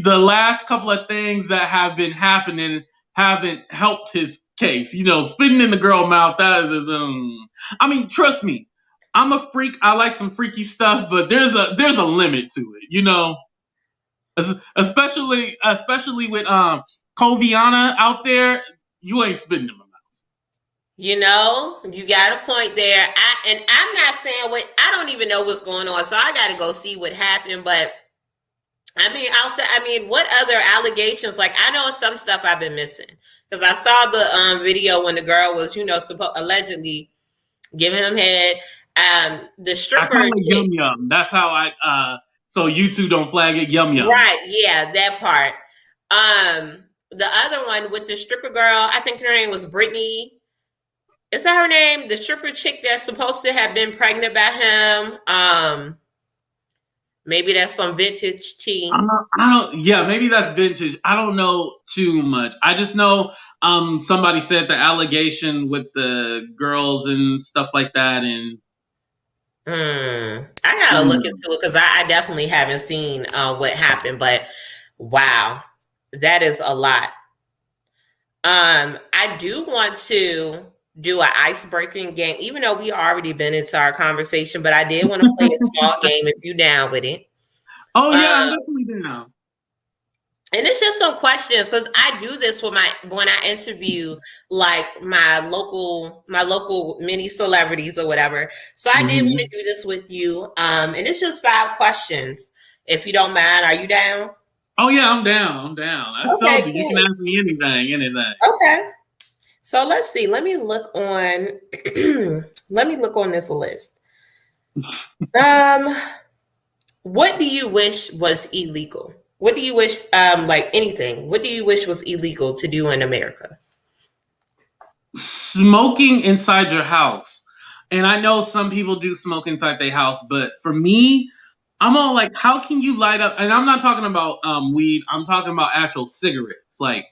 the last couple of things that have been happening haven't helped his case. Spitting in the girl mouth. I mean, trust me, I'm a freak. I like some freaky stuff, but there's a limit to it. Especially with Coviana out there, you ain't spitting them. You know, you got a point there. I'm not saying I don't even know what's going on, so I got to go see what happened. But I mean, what other allegations? Like, I know some stuff I've been missing because I saw the video when the girl was, allegedly giving him head. The stripper. I call it yum yum. That's how so you two don't flag it, yum yum. Right? Yeah, that part. The other one with the stripper girl, I think her name was Brittany. Is that her name? The stripper chick that's supposed to have been pregnant by him. Maybe that's some vintage tea. Maybe that's vintage. I don't know too much. I just know somebody said the allegation with the girls and stuff like that, and I gotta look into it because I definitely haven't seen what happened, but wow, that is a lot. I do want to do an icebreaking game, even though we already been into our conversation, but I did want to play a small game if you down with it. Oh yeah, I'm definitely down. And it's just some questions because I do this when I interview like my local mini celebrities or whatever. So I did want to do this with you. And it's just 5 questions. If you don't mind, are you down? Oh yeah, I'm down. I told you, cool. You can ask me anything. Okay. So let's see. Let me look on this list. What do you wish was illegal? What do you wish, like anything? What do you wish was illegal to do in America? Smoking inside your house. And I know some people do smoke inside their house, but for me, I'm all like, how can you light up? And I'm not talking about weed. I'm talking about actual cigarettes. Like,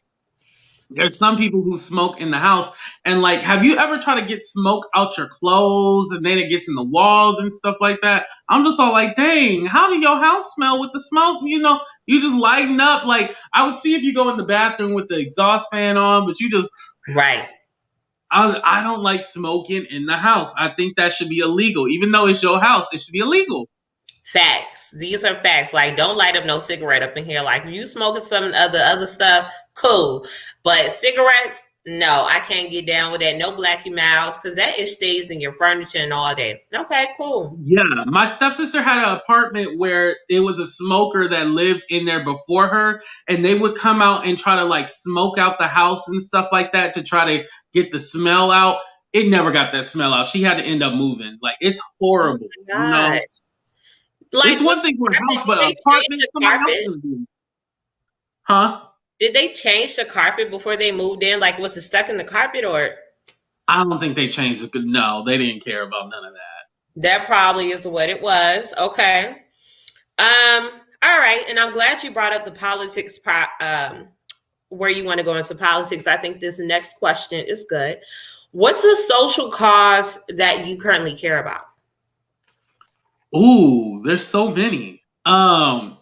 there's some people who smoke in the house, and like, have you ever tried to get smoke out your clothes and then it gets in the walls and stuff like that? I'm just all like, dang, how do your house smell with the smoke? You know, you just lighten up. Like, I would see if you go in the bathroom with the exhaust fan on, but you just right. I don't like smoking in the house. I think that should be illegal, even though it's your house. It should be illegal. Facts. These are facts. Like, don't light up no cigarette up in here. Like, if you smoking some other stuff, cool. But cigarettes, no, I can't get down with that. No blacky mouths, because that stays in your furniture and all that. Okay, cool. Yeah, my stepsister had an apartment where it was a smoker that lived in there before her, and they would come out and try to like smoke out the house and stuff like that to try to get the smell out. It never got that smell out. She had to end up moving. Like, it's horrible. Oh my God. You know? Like, it's one thing for a house, but an apartment, somebody else is. Huh? Did they change the carpet before they moved in? Like, was it stuck in the carpet or? I don't think they changed it. No, they didn't care about none of that. That probably is what it was. Okay. All right. And I'm glad you brought up the politics, where you want to go into politics. I think this next question is good. What's a social cause that you currently care about? Ooh, there's so many. I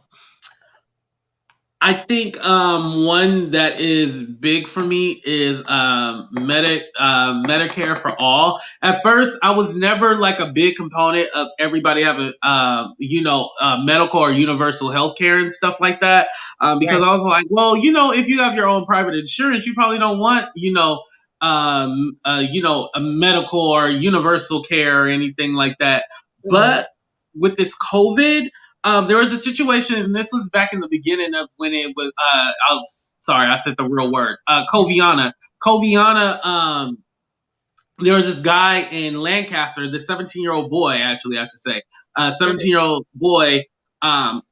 think one that is big for me is Medicare for all. At first, I was never like a big component of everybody having medical or universal health care and stuff like that. Because I was like, well, if you have your own private insurance, you probably don't want a medical or universal care or anything like that. But with this COVID, there was a situation, and this was back in the beginning of when it was, I said the real word, Coviana. There was this guy in Lancaster, the 17-year-old boy, actually, I have to say, 17-year-old boy,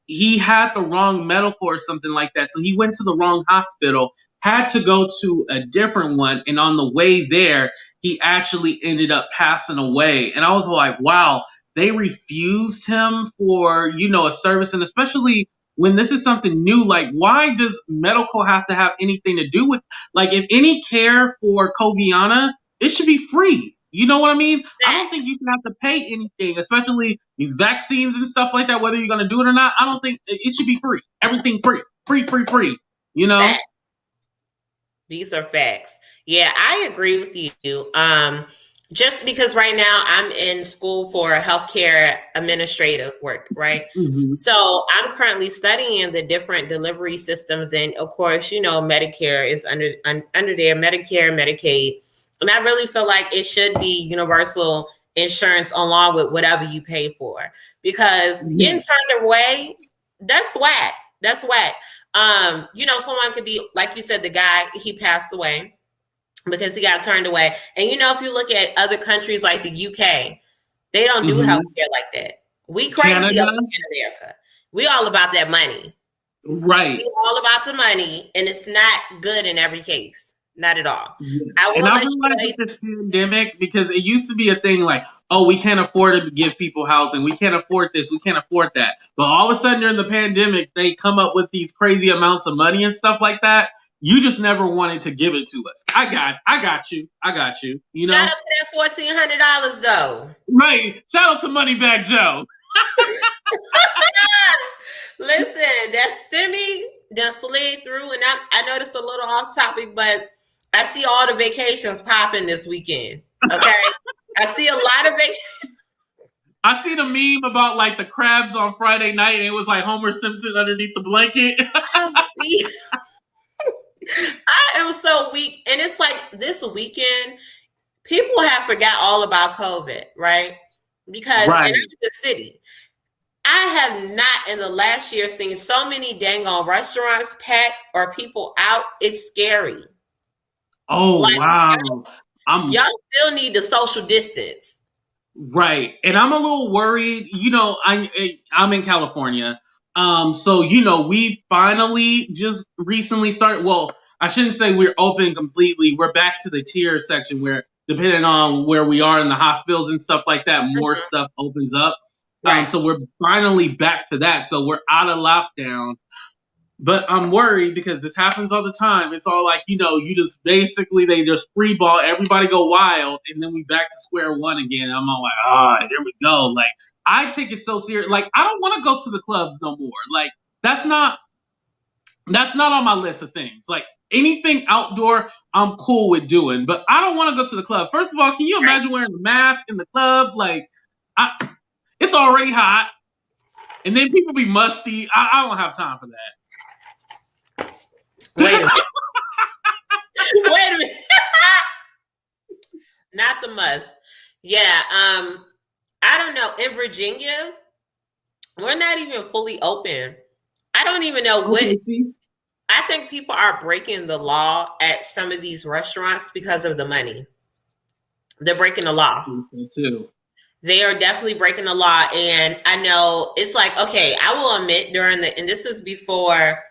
he had the wrong medical or something like that, so he went to the wrong hospital, had to go to a different one, and on the way there, he actually ended up passing away, and I was like, wow. They refused him for, a service. And especially when this is something new, like, why does medical have to have anything to do with, like, if any care for Coviana, it should be free. You know what I mean? I don't think you should have to pay anything, especially these vaccines and stuff like that, whether you're going to do it or not. I don't think it should be free. Everything free. Free. These are facts. Yeah, I agree with you. just because right now I'm in school for healthcare administrative work, right? Mm-hmm. So I'm currently studying the different delivery systems, and of course, Medicare is under there, Medicare, Medicaid, and I really feel like it should be universal insurance along with whatever you pay for, because getting turned away, that's whack. That's whack. Someone could be like you said, the guy, he passed away because he got turned away. And if you look at other countries like the UK, they don't do healthcare like that. We crazy Canada? over in America. We all about that money. Right. We all about the money, and it's not good in every case. Not at all. Yeah. I And I realized with this pandemic, because it used to be a thing like, oh, we can't afford to give people housing. We can't afford this. We can't afford that. But all of a sudden during the pandemic, they come up with these crazy amounts of money and stuff like that. You just never wanted to give it to us. I got you. You know? Shout out to that $1,400 though. Right. Shout out to Moneybag Joe. Listen, that stimmy done slid through, and I know this is a little off topic, but I see all the vacations popping this weekend. Okay, I see a lot of vacations. I seen a meme about like the crabs on Friday night, and it was like Homer Simpson underneath the blanket. I am so weak, and it's like this weekend, people have forgot all about COVID, right? Because in the city, I have not in the last year seen so many dang on restaurants packed or people out. It's scary. Oh, like, wow. Y'all still need the social distance. Right. And I'm a little worried. I'm in California. So, we finally just recently started. Well, I shouldn't say we're open completely. We're back to the tier section where, depending on where we are in the hospitals and stuff like that, more stuff opens up. Right. So we're finally back to that. So we're out of lockdown. But I'm worried because this happens all the time. It's all like, you just basically, they just free ball, everybody go wild, and then we back to square one again. I'm all like, here we go. Like, I take it so serious. Like, I don't want to go to the clubs no more. Like, that's not on my list of things. Like, anything outdoor, I'm cool with doing. But I don't want to go to the club. First of all, can you imagine wearing a mask in the club? Like, it's already hot. And then people be musty. I don't have time for that. Wait a minute. Wait a minute. Not the must. Yeah. I don't know. In Virginia, we're not even fully open. I don't even know what. I think people are breaking the law at some of these restaurants because of the money. They're breaking the law. Too. They are definitely breaking the law. And I know it's like, okay, I will admit and this is before,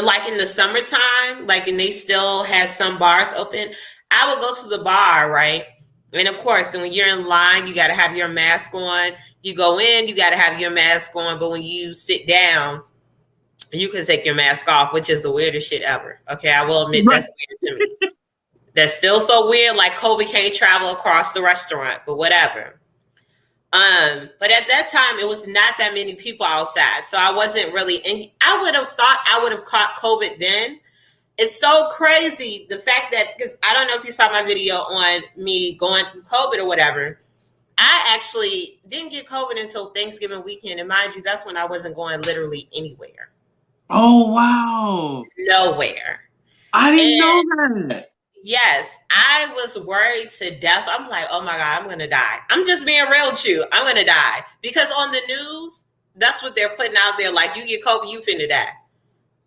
like in the summertime, like, and they still had some bars open. I would go to the bar, right? And of course, when you're in line, you got to have your mask on. You go in, you got to have your mask on. But when you sit down, you can take your mask off, which is the weirdest shit ever. Okay, I will admit that's weird to me. That's still so weird, like COVID can't travel across the restaurant, but whatever. But at that time, it was not that many people outside. So I wasn't really, and I would have thought I would have caught COVID then. It's so crazy, the fact that, because I don't know if you saw my video on me going through COVID or whatever. I actually didn't get COVID until Thanksgiving weekend. And mind you, that's when I wasn't going literally anywhere. Oh, wow. Nowhere. I didn't know that. Yes, I was worried to death. I'm like, oh my God, I'm going to die. I'm just being real with you. I'm going to die. Because on the news, that's what they're putting out there. Like, you get COVID, you finna die.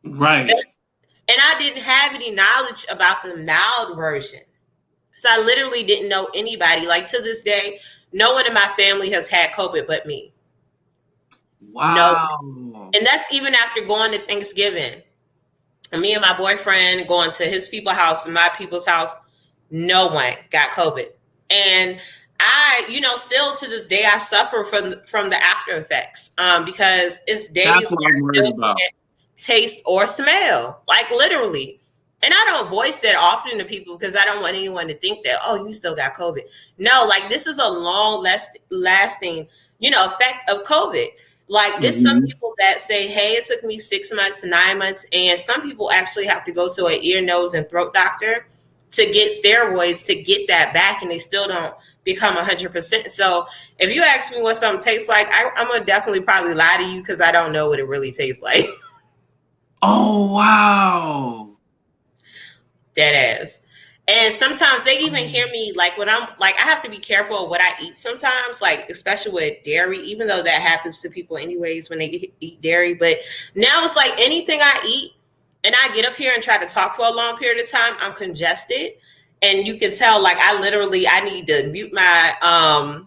Right. And I didn't have any knowledge about the mild version. So I literally didn't know anybody. Like, to this day, no one in my family has had COVID but me. Wow. No. And that's even after going to Thanksgiving. Me and my boyfriend going to his people's house and my people's house, no one got COVID. And I, still to this day, I suffer from the after effects because it's days where I still can't taste or smell, like literally. And I don't voice that often to people because I don't want anyone to think that, oh, you still got COVID. No, like this is a long lasting, effect of COVID. Like it's some people that say, hey, it took me 6 months, 9 months. And some people actually have to go to an ear, nose, and throat doctor to get steroids to get that back, and they still don't become 100%. So if you ask me what something tastes like, I'm gonna definitely probably lie to you because I don't know what it really tastes like. Oh, wow. Dead ass. And sometimes they even hear me, like when I'm like, I have to be careful of what I eat sometimes, like especially with dairy, even though that happens to people anyways when they eat dairy. But now it's like anything I eat and I get up here and try to talk for a long period of time, I'm congested. And you can tell, like, I need to mute my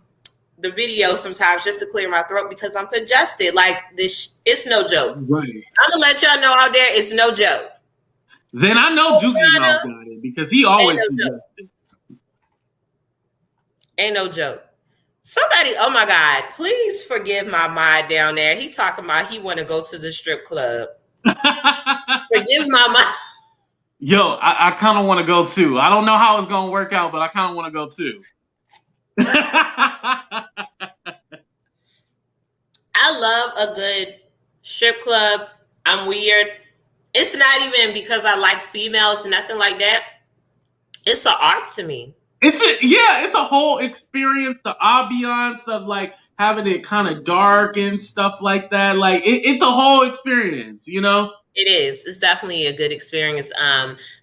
the video sometimes just to clear my throat because I'm congested. Like this, it's no joke. Right. I'm gonna let y'all know out there, it's no joke. Then I know Dukey got it because he always suggested. Ain't no joke. Somebody, oh my God, please forgive my mind down there. He talking about he want to go to the strip club. Forgive my mind. Yo, I kind of want to go too. I don't know how it's going to work out, but I kind of want to go too. I love a good strip club. I'm weird. It's not even because I like females, nothing like that. It's an art to me. It's a whole experience, the ambiance of like having it kind of dark and stuff like that. Like it's a whole experience, you know? It is. It's definitely a good experience.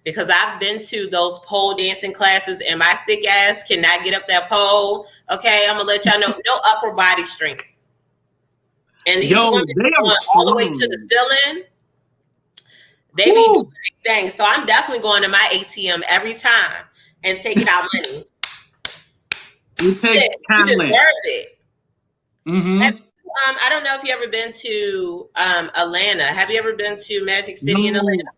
Because I've been to those pole dancing classes and my thick ass cannot get up that pole. Okay, I'm gonna let y'all know, no upper body strength. And these women going all the way to the ceiling. They be doing things. So I'm definitely going to my ATM every time and taking out money. You deserve it. Mm-hmm. I don't know if you ever been to Atlanta. Have you ever been to Magic City in Atlanta?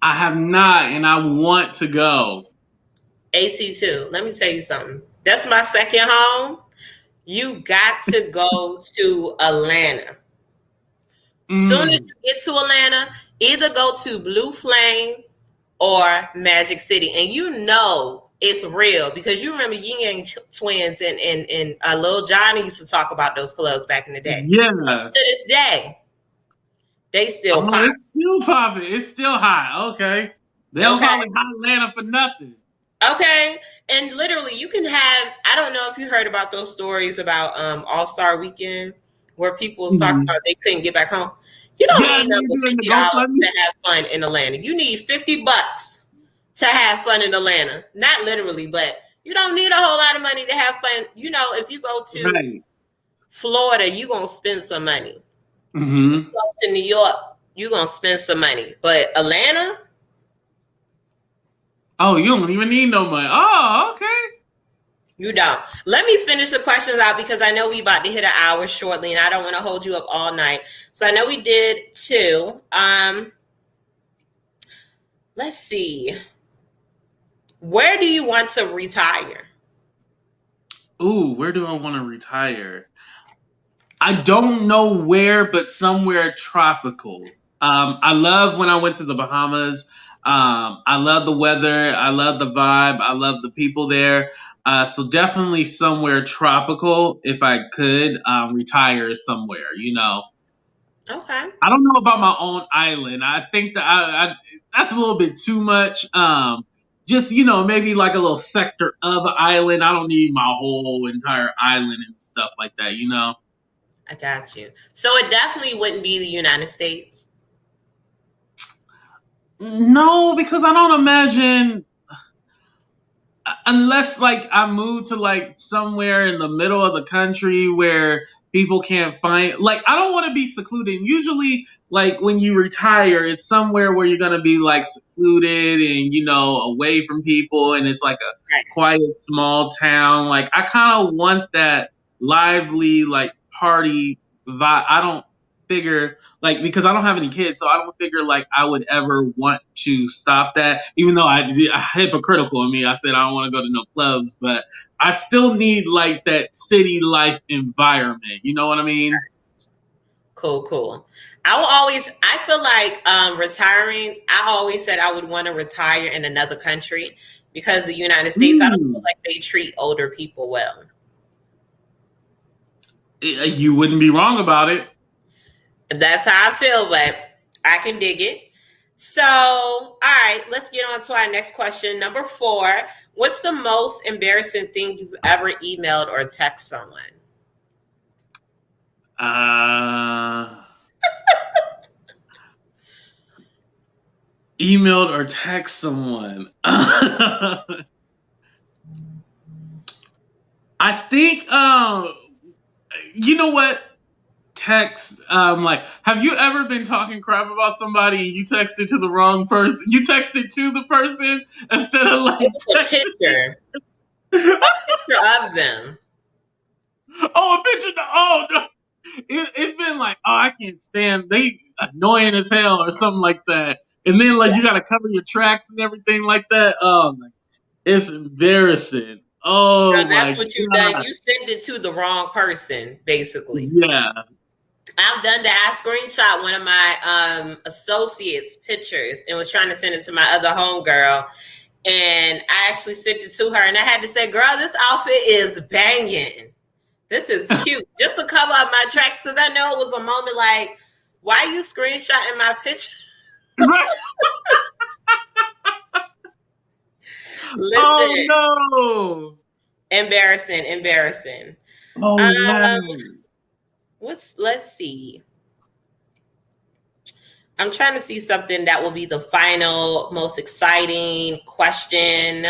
I have not, and I want to go. AT2. Let me tell you something. That's my second home. You got to go to Atlanta. Soon as you get to Atlanta, either go to Blue Flame or Magic City, and you know it's real because you remember Yin Yang Twins and Lil Johnny used to talk about those clubs back in the day. Yeah. To this day, they still pop. It's still popping. It's still hot. Okay. They don't call it Hot Atlanta for nothing. Okay. And literally, you can have, I don't know if you heard about those stories about All-Star Weekend where people was talking about they couldn't get back home. You don't need no $50 to have fun in Atlanta. You need $50 to have fun in Atlanta. Not literally, but you don't need a whole lot of money to have fun. You know, if you go to Florida, you're going to spend some money. Mm-hmm. If you go to New York, you're going to spend some money. But Atlanta? Oh, you don't even need no money. Oh, okay. You don't. Let me finish the questions out because I know we about to hit an hour shortly and I don't want to hold you up all night. So I know we did 2. Let's see. Where do you want to retire? Ooh, where do I want to retire? I don't know where, but somewhere tropical. I love when I went to the Bahamas. I love the weather. I love the vibe. I love the people there. So definitely somewhere tropical. If I could retire somewhere, you know. Okay. I don't know about my own island. I think that that's a little bit too much. Just, you know, maybe like a little sector of an island. I don't need my whole entire island and stuff like that, you know. I got you. So it definitely wouldn't be the United States. No, because I don't imagine, unless like I move to like somewhere in the middle of the country where people can't find, like I don't want to be secluded. Usually like when you retire, it's somewhere where you're going to be like secluded and, you know, away from people, and it's like a quiet small town. Like I kind of want that lively like party vibe. I don't figure like, because I don't have any kids, so I don't figure like I would ever want to stop that, even though I hypocritical of me. I said I don't want to go to no clubs, but I still need like that city life environment. You know what I mean? Cool. I feel like retiring, I always said I would want to retire in another country because the United States, I don't feel like they treat older people well. You wouldn't be wrong about it. That's how I feel, but I can dig it. So, all right, let's get on to our next question. Number 4. What's the most embarrassing thing you've ever emailed or text someone? Emailed or text someone. I think, you know what? Text, like, have you ever been talking crap about somebody and you texted to the wrong person? You texted to the person instead of like It was a texting. picture. A picture of them. Oh, a picture. Oh no. It's been like, oh, I can't stand, they annoying as hell or something like that. And then like you gotta cover your tracks and everything like that. Oh, it's embarrassing. So Oh my that's what you've done. god. You sent it to the wrong person, basically. Yeah. I've done that. I screenshot one of my associates' pictures and was trying to send it to my other homegirl. And I actually sent it to her and I had to say, girl, this outfit is banging. This is cute. Just to cover up my tracks, because I know it was a moment like, why are you screenshotting my picture? Right. Listen. Oh no. Embarrassing. Oh wow. Let's see. I'm trying to see something that will be the final, most exciting question.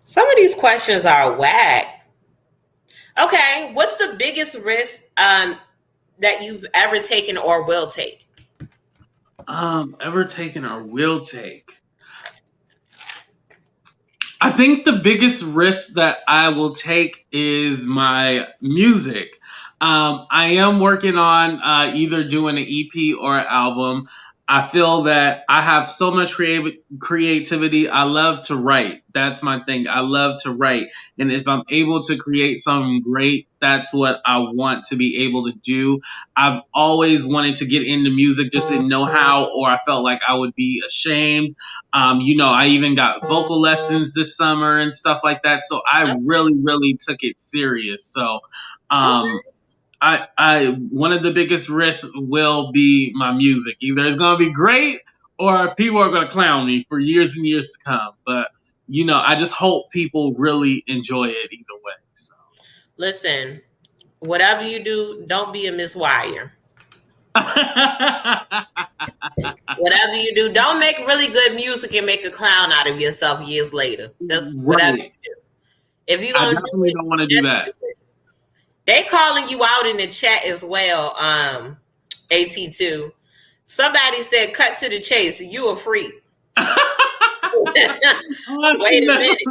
Some of these questions are whack. Okay, what's the biggest risk that you've ever taken or will take? Ever taken or will take? I think the biggest risk that I will take is my music. I am working on either doing an EP or an album. I feel that I have so much creativity. I love to write. That's my thing. I love to write. And if I'm able to create something great, that's what I want to be able to do. I've always wanted to get into music, just didn't know how, or I felt like I would be ashamed. I even got vocal lessons this summer and stuff like that. So I really, really took it serious. So, I one of the biggest risks will be my music. Either it's gonna be great or people are gonna clown me for years and years to come. But I just hope people really enjoy it either way. So listen, whatever you do, don't be a Miss Wire. Whatever you do, don't make really good music and make a clown out of yourself years later. That's whatever you do. If you I definitely don't want to do that. They calling you out in the chat as well, AT2. Somebody said, cut to the chase. You a freak. Wait a minute.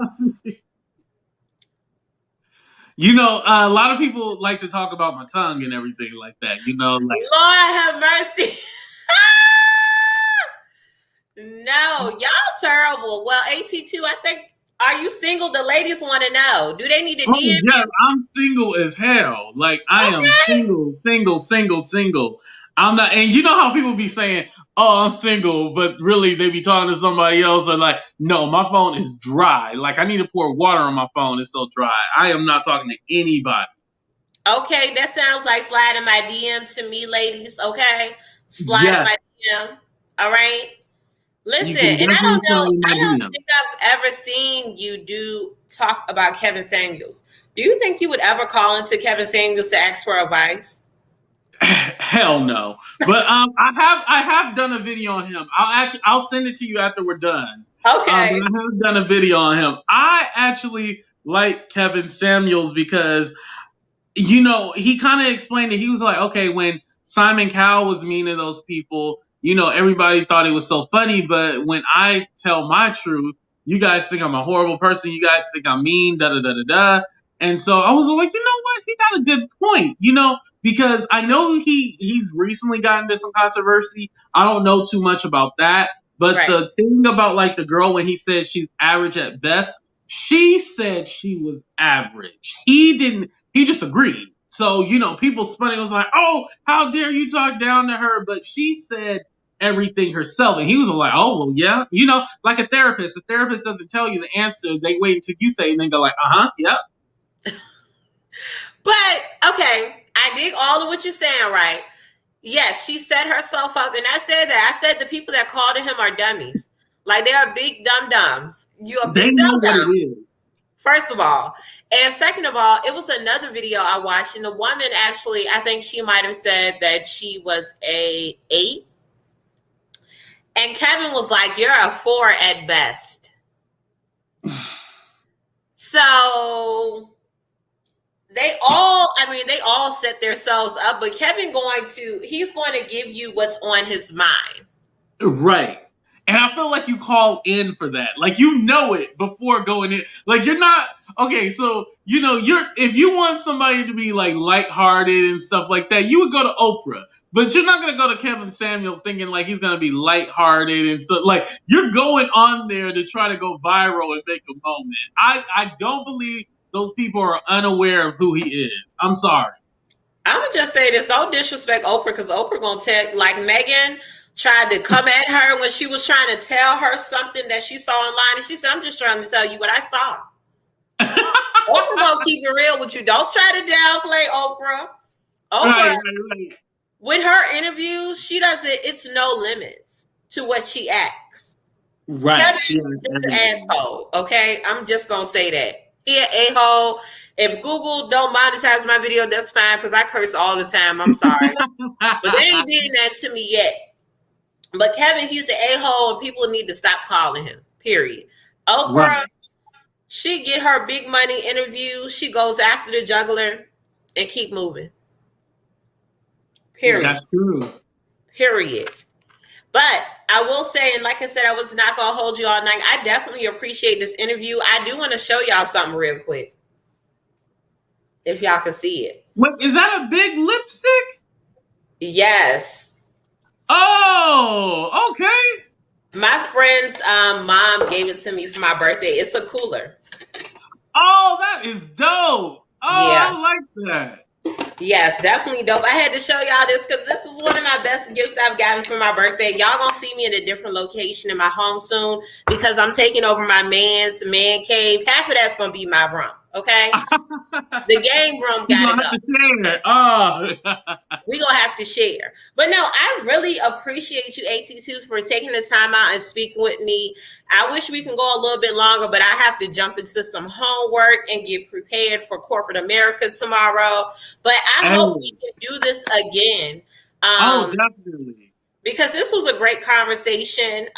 A lot of people like to talk about my tongue and everything like that. Lord have mercy. No, y'all terrible. Well, AT2, I think, are you single? The ladies want to know. Do they need to DM you? Yeah, I'm single as hell. Like, I am single. I'm not, and you know how people be saying, oh, I'm single, but really they be talking to somebody else and like, no, my phone is dry. Like, I need to pour water on my phone. It's so dry. I am not talking to anybody. Okay, that sounds like sliding my DM to me, ladies. Okay, slide my DM. All right. Listen, and I don't think I've ever seen you talk about Kevin Samuels. Do you think you would ever call into Kevin Samuels to ask for advice? Hell no. But I have done a video on him. I'll send it to you after we're done. Okay. I have done a video on him. I actually like Kevin Samuels because he kind of explained it. He was like, okay, when Simon Cowell was mean to those people, everybody thought it was so funny, but when I tell my truth, you guys think I'm a horrible person. You guys think I'm mean, da-da-da-da-da. And so I was like, you know what? He got a good point, because I know he's recently gotten into some controversy. I don't know too much about that. But the thing about, like, the girl, when he said she's average at best, she said she was average. He just agreed. So, people spun it, was like, oh, how dare you talk down to her? But she said everything herself. And he was like, oh, well, yeah. Like a therapist. A therapist doesn't tell you the answer. They wait until you say it and then go like, yep. But, okay, I dig all of what you're saying, right? Yes, she set herself up, and I said that. I said the people that called him are dummies. Like, they are big dum-dums. You a They big know what dum-dum, it is. first of all. And second of all, it was another video I watched, and the woman actually, I think she might have said that she was a 8. And Kevin was like, you're a 4 at best. So they all set themselves up, but he's going to give you what's on his mind. Right. And I feel like you call in for that. Like, you know it before going in. Like, you're not, okay, so, you know, if you want somebody to be, like, lighthearted and stuff like that, you would go to Oprah. But you're not going to go to Kevin Samuels thinking, like, he's going to be lighthearted and so, like, you're going on there to try to go viral and make a moment. I don't believe those people are unaware of who he is. I'm sorry. I'm going to just say this. Don't disrespect Oprah, because Oprah going to tell, like, Megan tried to come at her when she was trying to tell her something that she saw online, and she said, I'm just trying to tell you what I saw. Oprah gonna keep it real with you. Don't try to downplay Oprah. Right. With her interviews, she doesn't, it's no limits to what she asks. Right. Kevin is an asshole, okay? I'm just gonna say that. He an a-hole. If Google don't monetize my video, that's fine, because I curse all the time. I'm sorry. But they ain't did that to me yet. But Kevin, he's the a-hole, and people need to stop calling him, period. Oprah, she get her big money interview. She goes after the juggler and keep moving. Period. That's true. Period. But I will say, and like I said, I was not going to hold you all night. I definitely appreciate this interview. I do want to show y'all something real quick, if y'all can see it. Wait, is that a big lipstick? Yes. Oh, okay. My friend's mom gave it to me for my birthday. It's a cooler. Oh, that is dope. Oh, yeah. I like that. Yes, definitely dope. I had to show y'all this because this is one of my best gifts I've gotten for my birthday. Y'all gonna see me in a different location in my home soon because I'm taking over my man's man cave. Half of that's gonna be my room, okay? The game room gotta go. We gonna have to share. But no, I really appreciate you, AT2, for taking the time out and speaking with me. I wish we can go a little bit longer, but I have to jump into some homework and get prepared for corporate America tomorrow. But I hope we can do this again. Definitely. Because this was a great conversation.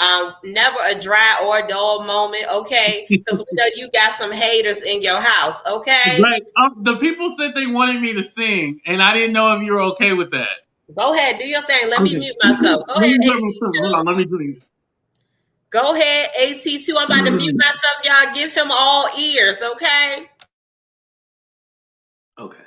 Never a dry or dull moment, okay? Because we know you got some haters in your house, okay? Right. The people said they wanted me to sing, and I didn't know if you were okay with that. Go ahead, do your thing. Let me mute myself. Go ahead, AT2. Hold on, let me do it. Go ahead, AT2. I'm about to mute myself, y'all. Give him all ears, okay? Okay.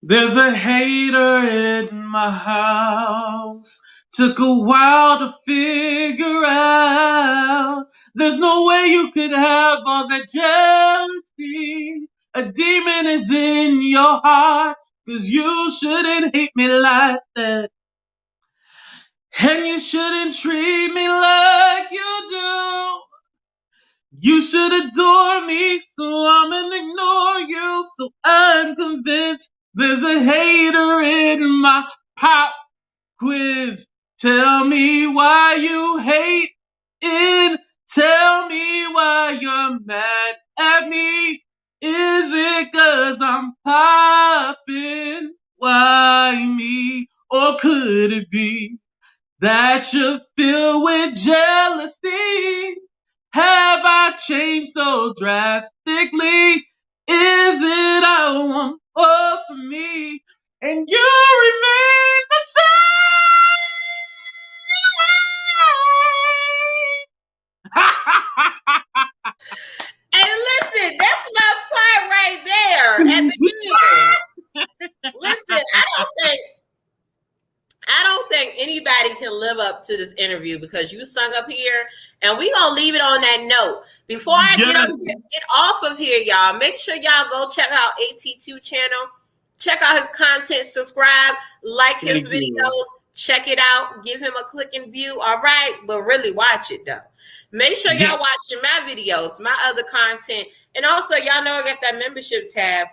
There's a hater in my house. Took a while to figure out. There's no way you could have all that jealousy. A demon is in your heart. 'Cause you shouldn't hate me like that. And you shouldn't treat me like you do. You should adore me, so I'm gonna ignore you. So I'm convinced there's a hater in my pop quiz. Tell me why you hate it. Tell me why you're mad at me. Is it 'cause I'm popping? Why me? Or could it be that you're filled with jealousy? Have I changed so drastically? Is it I want more for me? And you remain the same. Hey, listen, that's my part right there at the end. Listen, I don't think anybody can live up to this interview because you sung up here, and we gonna leave it on that note. Before I get off of here, y'all, make sure y'all go check out AT2 channel, check out his content, subscribe, like his videos, check it out, give him a click and view. All right, but really watch it though. Make sure y'all watching my videos, my other content, and also y'all know I got that membership tab.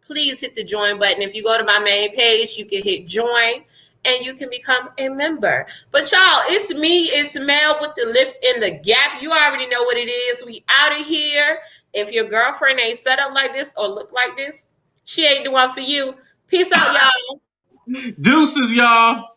Please hit the join button. If you go to my main page, you can hit join. and you can become a member. But y'all, it's me, it's Mel with the lip in the gap. You already know what it is. We out of here. If your girlfriend ain't set up like this or look like this, she ain't the one for you. Peace out, y'all. Deuces, y'all.